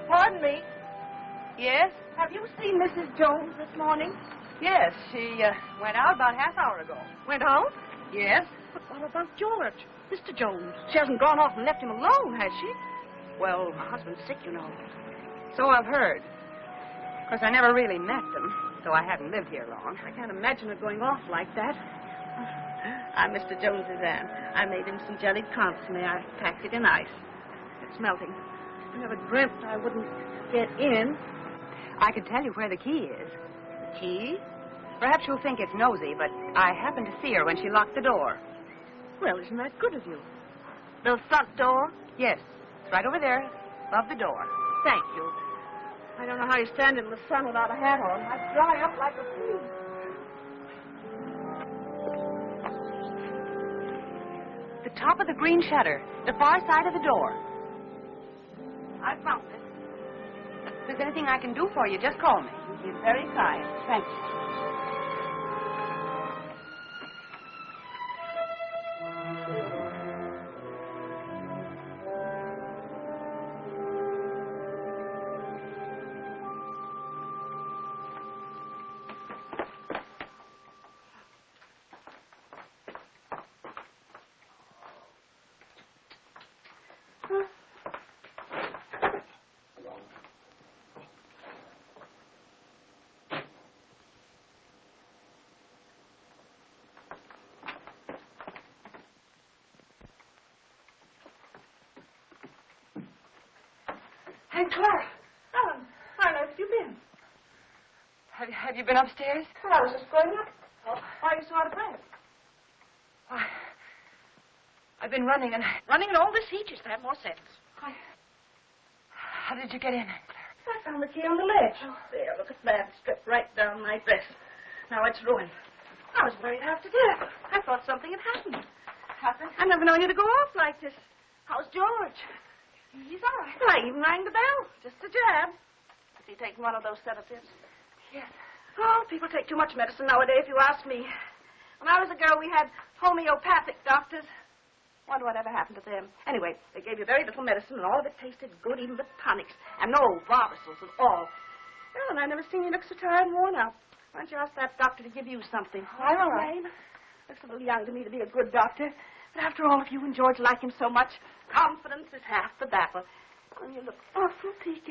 Pardon me. Yes? Have you seen Mrs. Jones this morning? Yes, she went out about half hour ago. Went out? Yes? But what about George? Mr. Jones. She hasn't gone off and left him alone, has she? Well, my husband's sick, you know. So I've heard. Of course, I never really met them, though I haven't lived here long. I can't imagine her going off like that. I'm Mr. Jones's aunt. I made him some jellied consomme. I packed it in ice. It's melting. I never dreamt I wouldn't get in. I could tell you where the key is. The key? Perhaps you'll think it's nosy, but I happened to see her when she locked the door. Well, isn't that good of you? The front door? Yes, it's right over there, above the door. Thank you. I don't know how you stand in the sun without a hat on. I dry up like a flea. The top of the green shutter, the far side of the door. I found it. If there's anything I can do for you, just call me. You're very kind. Thank you. Hey, Clara. Ellen, where have you been? Have you been upstairs? Well, I was just going up. Why are you so out of breath? Why, I've been running and... Running in all this heat, you should have more sense. How did you get in, Claire? I found the key on the ledge. There, look at that. Stripped right down my dress. Now it's ruined. I was worried half to death. I thought something had happened. Happened? I've never known you to go off like this. How's George? He's all right. Well, I even rang the bell. Just a jab. Is he taking one of those sedatives? Yes. Oh, people take too much medicine nowadays, if you ask me. When I was a girl, we had homeopathic doctors. Wonder whatever happened to them. Anyway, they gave you very little medicine, and all of it tasted good, even the tonics. And no Barbicils at all. Well, and I never seen you look so tired and worn out. Why don't you ask that doctor to give you something? I'm all right. Looks a little young to me to be a good doctor. But after all, if you and George like him so much, confidence is half the battle. Ellen, you look awful peaked.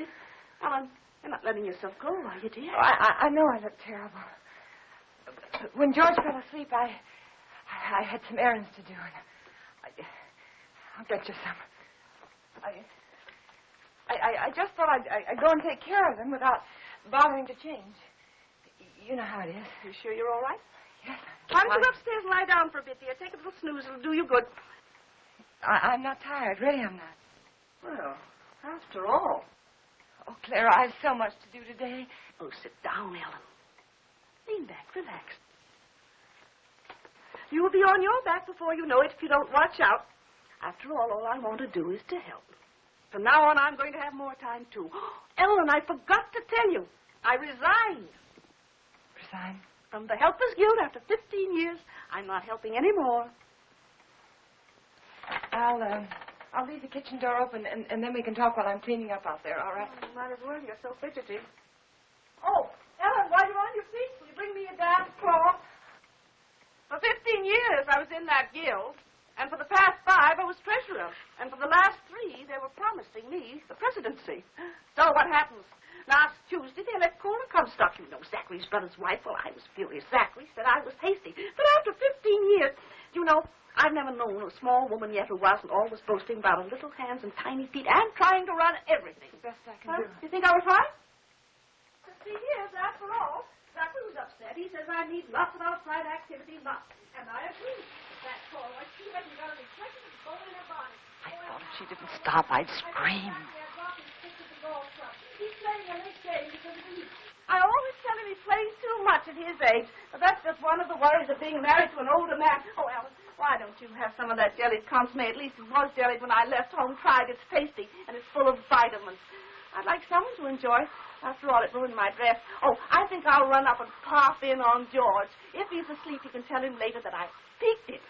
Ellen, you're not letting yourself go, are you, dear? Oh, I know I look terrible. When George fell asleep, I had some errands to do. And I'll get you some. I just thought I'd go and take care of them without bothering to change. You know how it is. You sure you're all right? Yes. Why don't you go upstairs and lie down for a bit, dear? Take a little snooze. It'll do you good. I'm not tired. Really, I'm not. Well, after all. Oh, Clara, I have so much to do today. Oh, sit down, Ellen. Lean back. Relax. You'll be on your back before you know it if you don't watch out. After all I want to do is to help. From now on, I'm going to have more time, too. Ellen, I forgot to tell you. I resigned. Resign? From the Helpers Guild after 15 years. I'm not helping anymore. I'll leave the kitchen door open, and then we can talk while I'm cleaning up out there, all right? Oh, might as well. You're so fidgety. Oh, Ellen, while you're on your feet, will you bring me a damp cloth? For 15 years, I was in that guild. And for the past 5, I was treasurer. And for the last 3, they were promising me the presidency. So what happens? Last Tuesday, they let Cole Comstock. You know, Zachary's brother's wife. Well, I was furious. Zachary said I was hasty. But after 15 years, you know, I've never known a small woman yet who wasn't always boasting about her little hands and tiny feet and trying to run everything. The best I can do. You think I was right? 15 years, after all. Zachary was upset. He says I need lots of outside activity, lots. And I agree. That's all. Like she hasn't got a reflection of gold in her bonnet. I thought if she didn't stop, I'd scream. He's playing a late game because of me. I always tell him he plays too much at his age, but that's just one of the worries of being married to an older man. Oh, Alan, why don't you have some of that jellied consomme? At least it was jellied when I left home. Tried. It's tasty, and it's full of vitamins. I'd like someone to enjoy. After all, it ruined my dress. Oh, I think I'll run up and pop in on George. If he's asleep, you can tell him later that I peeked him.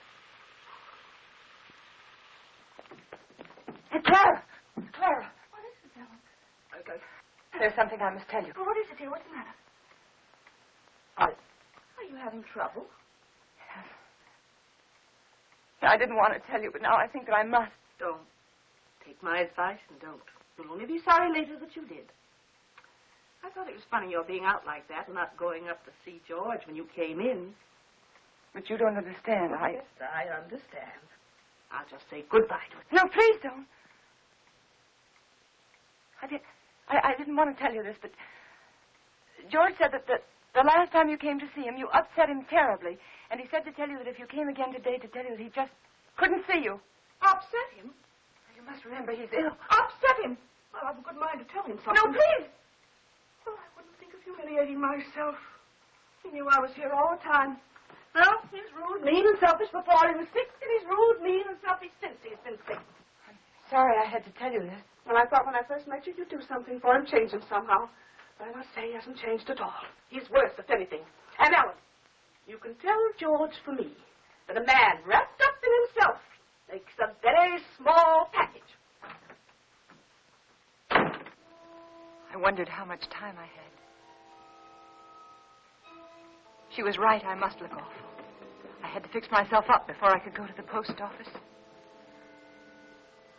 Hey, Clara! Clara! What is it, Ellen? There's something I must tell you. Well, what is it, dear? What's the matter? Are you having trouble? Yes. I didn't want to tell you, but now I think that I must. Don't. Take my advice and don't. You'll only be sorry later that you did. I thought it was funny your being out like that and not going up to see George when you came in. But you don't understand. Yes, I understand. I'll just say goodbye to it. No, please don't. I didn't want to tell you this, but George said that the last time you came to see him, you upset him terribly. And he said to tell you that if you came again today, to tell you that he just couldn't see you. Upset him? You must remember he's ill. Upset him? Well, I've a good mind to tell him something. No, please! Oh, I wouldn't think of humiliating myself. He knew I was here all the time. Well, he's rude, mean, and selfish before he was sick, and he's rude, mean, and selfish since he's been sick. I'm sorry I had to tell you this. Well, I thought when I first met you, you'd do something for him, change him somehow. But I must say he hasn't changed at all. He's worse, if anything. And Ellen, you can tell George for me that a man wrapped up in himself makes a very small package. I wondered how much time I had. She was right. I must look awful. I had to fix myself up before I could go to the post office.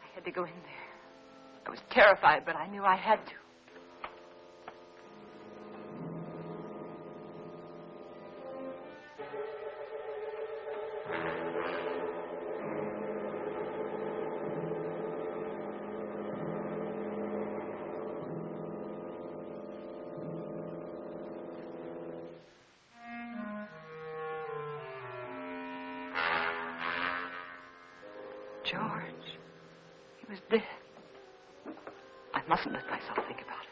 I had to go in there. I was terrified, but I knew I had to. George, he was dead. I mustn't let myself think about it.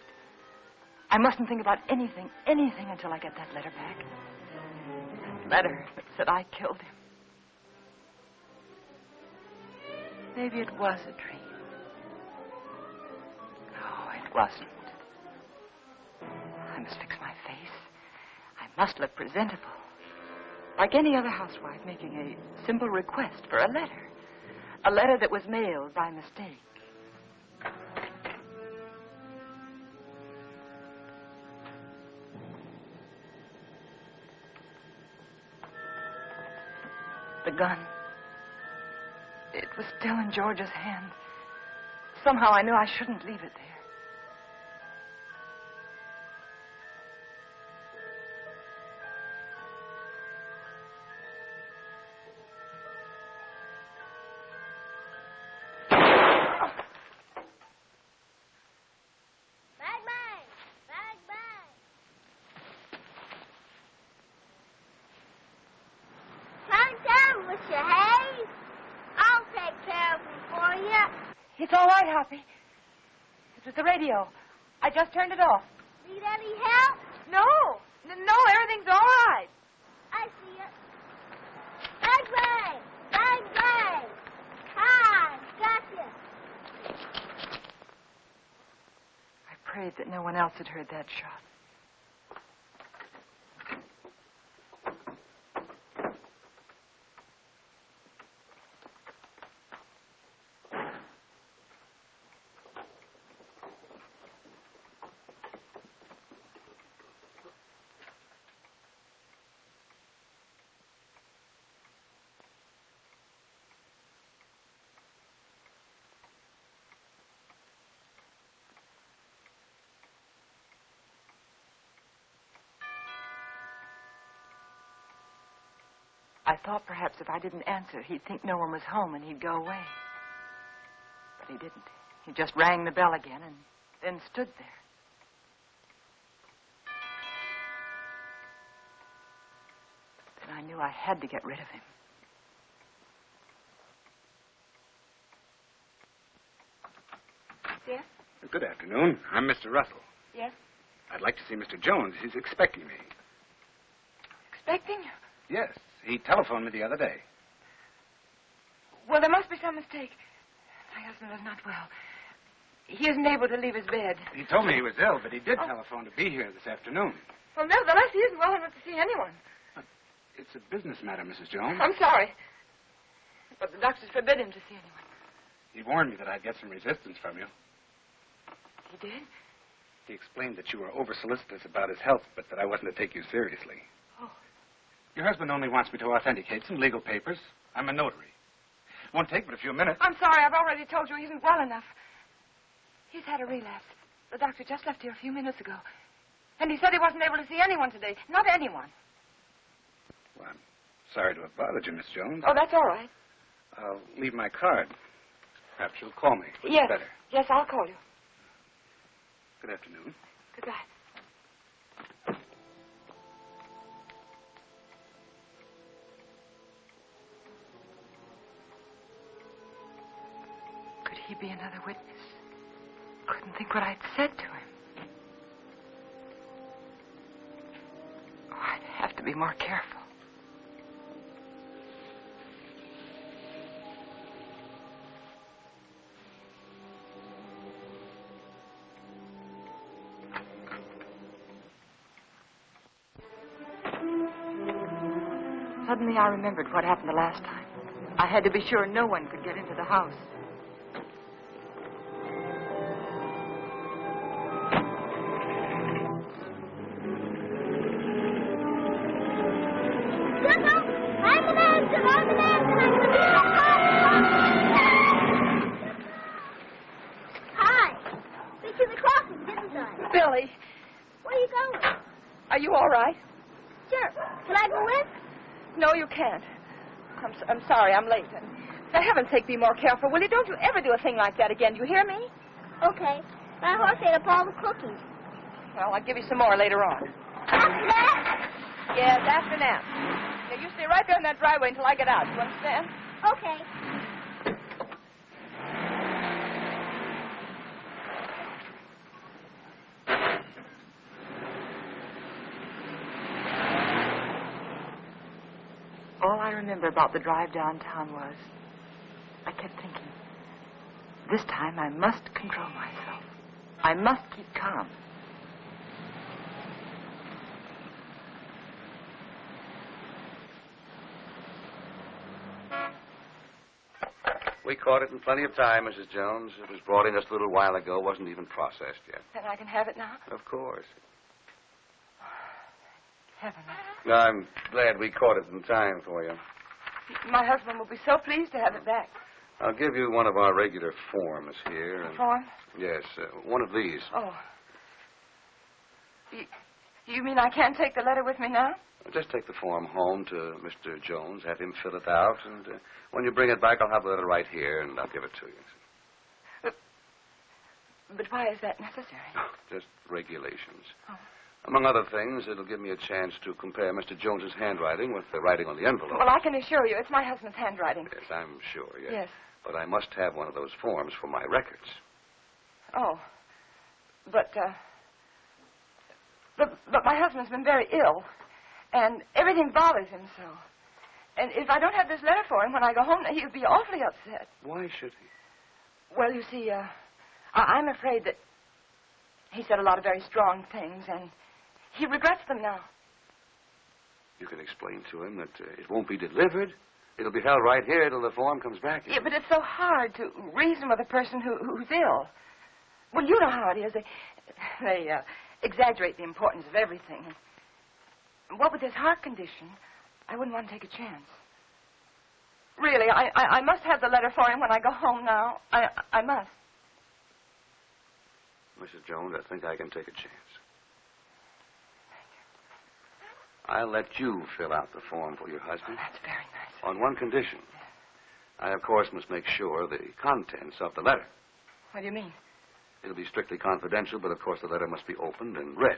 I mustn't think about anything until I get that letter back. That letter that said I killed him. Maybe it was a dream. No, it wasn't. I must fix my face. I must look presentable. Like any other housewife making a simple request for a letter. A letter that was mailed by mistake. The gun. It was still in George's hand. Somehow I knew I shouldn't leave it there. It's all right, Hoppy. It was the radio. I just turned it off. Need any help? No, everything's all right. I see it. Bang, bang! Bang, bang! Hi, gotcha. I prayed that no one else had heard that shot. I thought perhaps if I didn't answer, he'd think no one was home and he'd go away. But he didn't. He just rang the bell again and then stood there. Then I knew I had to get rid of him. Yes? Good afternoon. I'm Mr. Russell. Yes? I'd like to see Mr. Jones. He's expecting me. Expecting? Yes. He telephoned me the other day. Well, there must be some mistake. My husband is not well. He isn't able to leave his bed. He told me he was ill, but he did telephone to be here this afternoon. Well, nevertheless, he isn't well enough to see anyone. It's a business matter, Mrs. Jones. I'm sorry. But the doctors forbid him to see anyone. He warned me that I'd get some resistance from you. He did? He explained that you were over-solicitous about his health, but that I wasn't to take you seriously. Oh. Your husband only wants me to authenticate some legal papers. I'm a notary. Won't take but a few minutes. I'm sorry. I've already told you he isn't well enough. He's had a relapse. The doctor just left here a few minutes ago. And he said he wasn't able to see anyone today. Not anyone. Well, I'm sorry to have bothered you, Miss Jones. Oh, that's all right. I'll leave my card. Perhaps you'll call me. Yes. Better. Yes, I'll call you. Good afternoon. Goodbye. Could he be another witness? Couldn't think what I'd said to him. Oh, I'd have to be more careful. Suddenly I remembered what happened the last time. I had to be sure no one could get into the house. Hi. We to the crossing, didn't I? Billy. Where are you going? Are you all right? Sure. Can I go with? No, you can't. I'm sorry, I'm late. And for heaven's sake, be more careful, will you? Don't you ever do a thing like that again. Do you hear me? Okay. My horse ate up all the cookies. Well, I'll give you some more later on. After that? Yes, after nap. Now, you stay right there in that driveway until I get out. You understand? Okay. All I remember about the drive downtown was I kept thinking, this time I must control myself. I must keep calm. We caught it in plenty of time, Mrs. Jones. It was brought in just a little while ago. Wasn't even processed yet. Then I can have it now? Of course. Heaven. I'm glad we caught it in time for you. My husband will be so pleased to have it back. I'll give you one of our regular forms here. And... Form? Yes, one of these. Oh. You mean I can't take the letter with me now? Just take the form home to Mr. Jones, have him fill it out, and when you bring it back, I'll have the letter right here, and I'll give it to you. But why is that necessary? Just regulations. Oh. Among other things, it'll give me a chance to compare Mr. Jones's handwriting with the writing on the envelope. Well, I can assure you it's my husband's handwriting. Yes, I'm sure, yes. Yes. But I must have one of those forms for my records. Oh. But my husband's been very ill, and everything bothers him so. And if I don't have this letter for him when I go home, he'll be awfully upset. Why should he? Well, you see, I'm afraid that he said a lot of very strong things, and he regrets them now. You can explain to him that it won't be delivered. It'll be held right here till the form comes back. Yeah, but it's so hard to reason with a person who's ill. Well, you know how it is. They exaggerate the importance of everything. And what with his heart condition, I wouldn't want to take a chance. Really, I must have the letter for him when I go home now. I must. Mrs. Jones, I think I can take a chance. I'll let you fill out the form for your husband. Oh, that's very nice. On one condition. I, of course, must make sure the contents of the letter. What do you mean? It'll be strictly confidential, but, of course, the letter must be opened and read.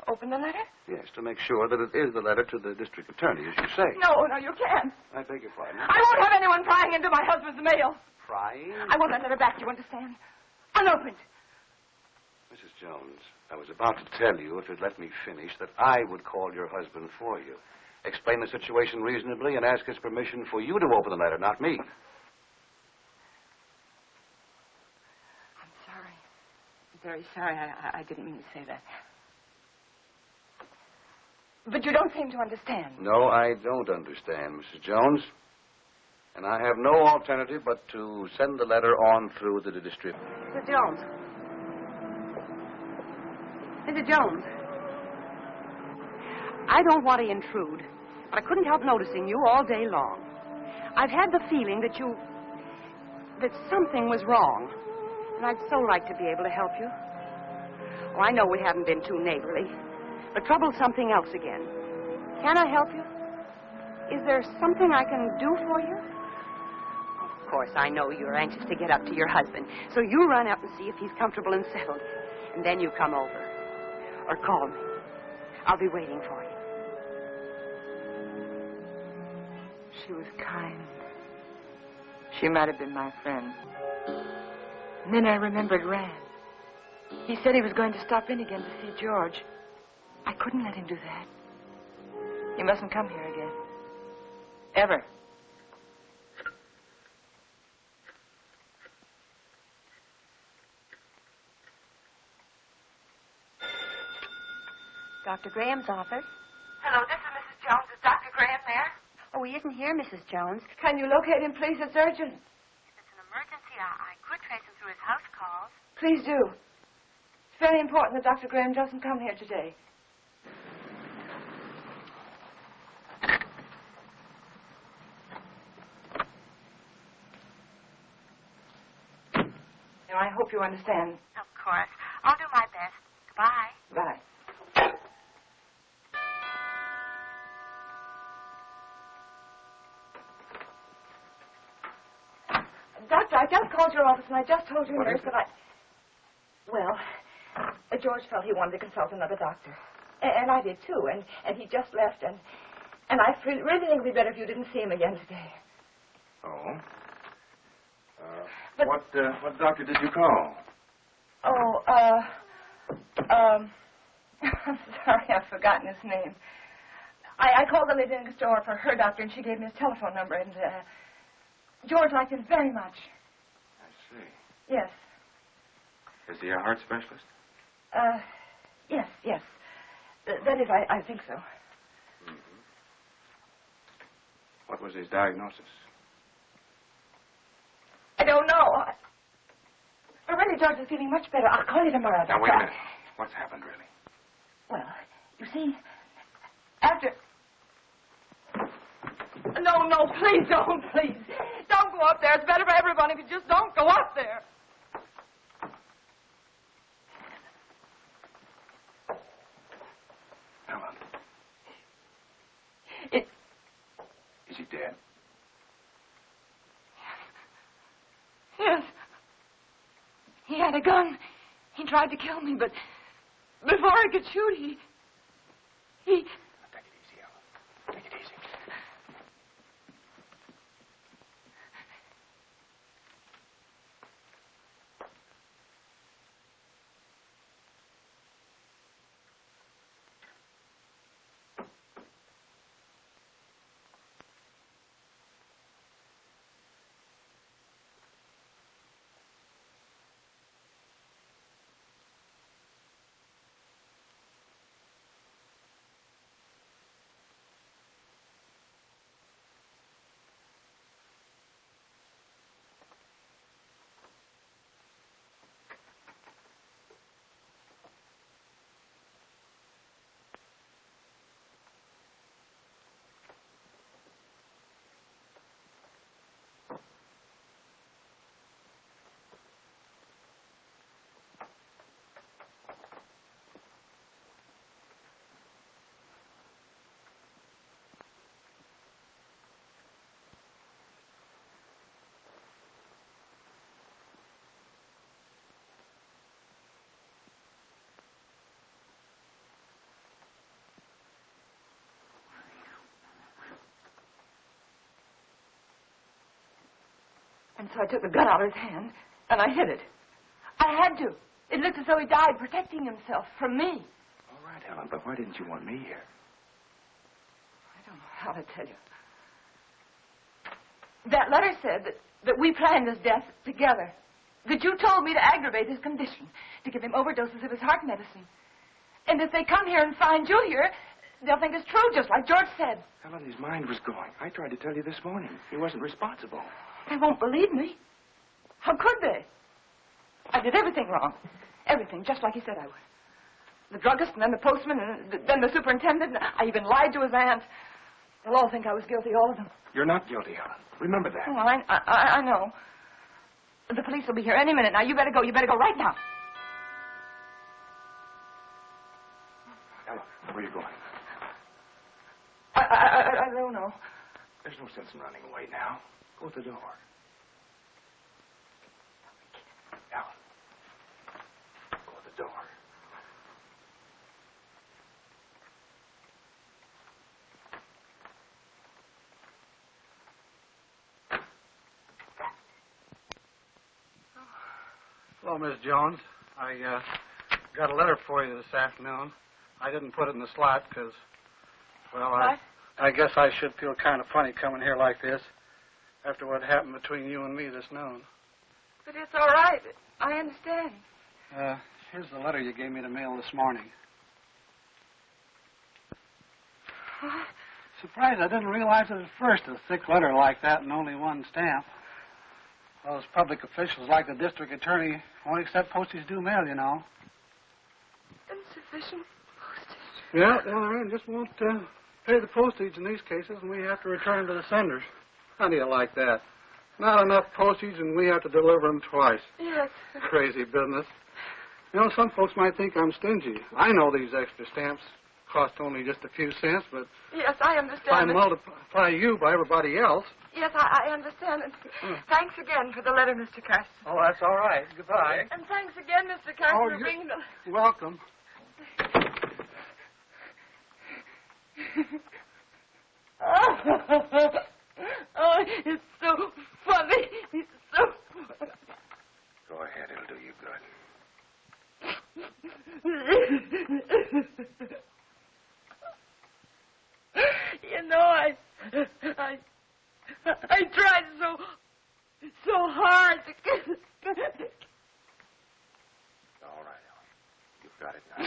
Open the letter? Yes, to make sure that it is the letter to the district attorney, as you say. No, you can't. I beg your pardon. I won't have anyone prying into my husband's mail. Prying? I want that letter back, you understand? Unopened. Mrs. Jones, I was about to tell you, if you'd let me finish, that I would call your husband for you. Explain the situation reasonably and ask his permission for you to open the letter, not me. I'm sorry. I'm very sorry. I didn't mean to say that. But you don't seem to understand. No, I don't understand, Mrs. Jones. And I have no alternative but to send the letter on through the distributor. Mr. Jones. Mr. Jones. I don't want to intrude, but I couldn't help noticing you all day long. I've had the feeling that something was wrong, and I'd so like to be able to help you. Oh, I know we haven't been too neighborly, but trouble's something else again. Can I help you? Is there something I can do for you? Of course, I know you're anxious to get up to your husband, so you run up and see if he's comfortable and settled, and then you come over. Or call me. I'll be waiting for you. She was kind. She might have been my friend. And then I remembered Rand. He said he was going to stop in again to see George. I couldn't let him do that. He mustn't come here again. Ever. Dr. Graham's office. Hello, this is Mrs. Jones. Is Dr. Graham there? Oh, he isn't here, Mrs. Jones. Can you locate him, please? It's urgent. If it's an emergency, I could trace him through his house calls. Please do. It's very important that Dr. Graham doesn't come here today. Now, I hope you understand. Of course. I'll do my best. Goodbye. Bye. Doctor, I just called your office and I just told your nurse that Well, George felt he wanted to consult another doctor. And I did too. And he just left and I really think it would be better if you didn't see him again today. Oh? What doctor did you call? Oh, I'm sorry, I've forgotten his name. I called the lady next door for her doctor and she gave me his telephone number and, George liked him very much. I see. Yes. Is he a heart specialist? Yes. That is, I think so. Mm-hmm. What was his diagnosis? I don't know. But really, George is feeling much better. I'll call you tomorrow. Now, wait a minute. What's happened, really? Well, you see, after... No, please don't, please. go up there. It's better for everyone if you just don't go up there. Helen. It... Is he dead? Yes. He had a gun. He tried to kill me, but before I could shoot, he... Take it easy, Helen. Take it easy. And so I took the gun out of his hand, and I hid it. I had to. It looked as though he died protecting himself from me. All right, Helen, but why didn't you want me here? I don't know how to tell you. That letter said that we planned his death together. That you told me to aggravate his condition, to give him overdoses of his heart medicine. And if they come here and find you here, they'll think it's true, just like George said. Helen, his mind was going. I tried to tell you this morning. He wasn't responsible. They won't believe me. How could they? I did everything wrong. Everything, just like he said I would. The druggist, and then the postman, and then the superintendent. And I even lied to his aunt. They'll all think I was guilty, all of them. You're not guilty, Helen. Remember that. Well, I know. The police will be here any minute now. You better go. You better go right now. Helen, where are you going? I don't know. There's no sense in running away now. Go to the door. Helen. Go to the door. Hello, Miss Jones. I got a letter for you this afternoon. I didn't put it in the slot because, well, I guess I should feel kind of funny coming here like this after what happened between you and me this noon. But it's all right. I understand. Here's the letter you gave me to mail this morning. What? Surprised I didn't realize it at first, a thick letter like that and only one stamp. Those public officials like the district attorney won't accept postage due mail, you know. Insufficient postage? Yeah, they just won't pay the postage in these cases, and we have to return them to the senders. How do you like that? Not enough postage, and we have to deliver them twice. Yes. Crazy business. You know, some folks might think I'm stingy. I know these extra stamps cost only just a few cents, but yes, I understand. If I multiply you by everybody else. Yes, I understand. And thanks again for the letter, Mr. Carson. Oh, that's all right. Goodbye. And thanks again, Mr. Carson, for bringing the... Welcome. Oh, it's so funny. It's so funny. Go ahead. It'll do you good. You know, I tried so hard to get... All right, Ellen. You've got it now.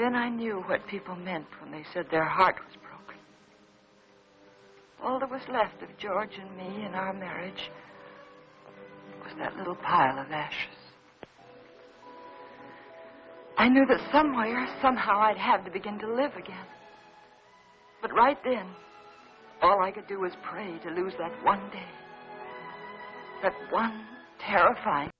then I knew what people meant when they said their heart was broken. All that was left of George and me and our marriage was that little pile of ashes. I knew that somewhere, somehow, I'd have to begin to live again. But right then, all I could do was pray to lose that one day. That one terrifying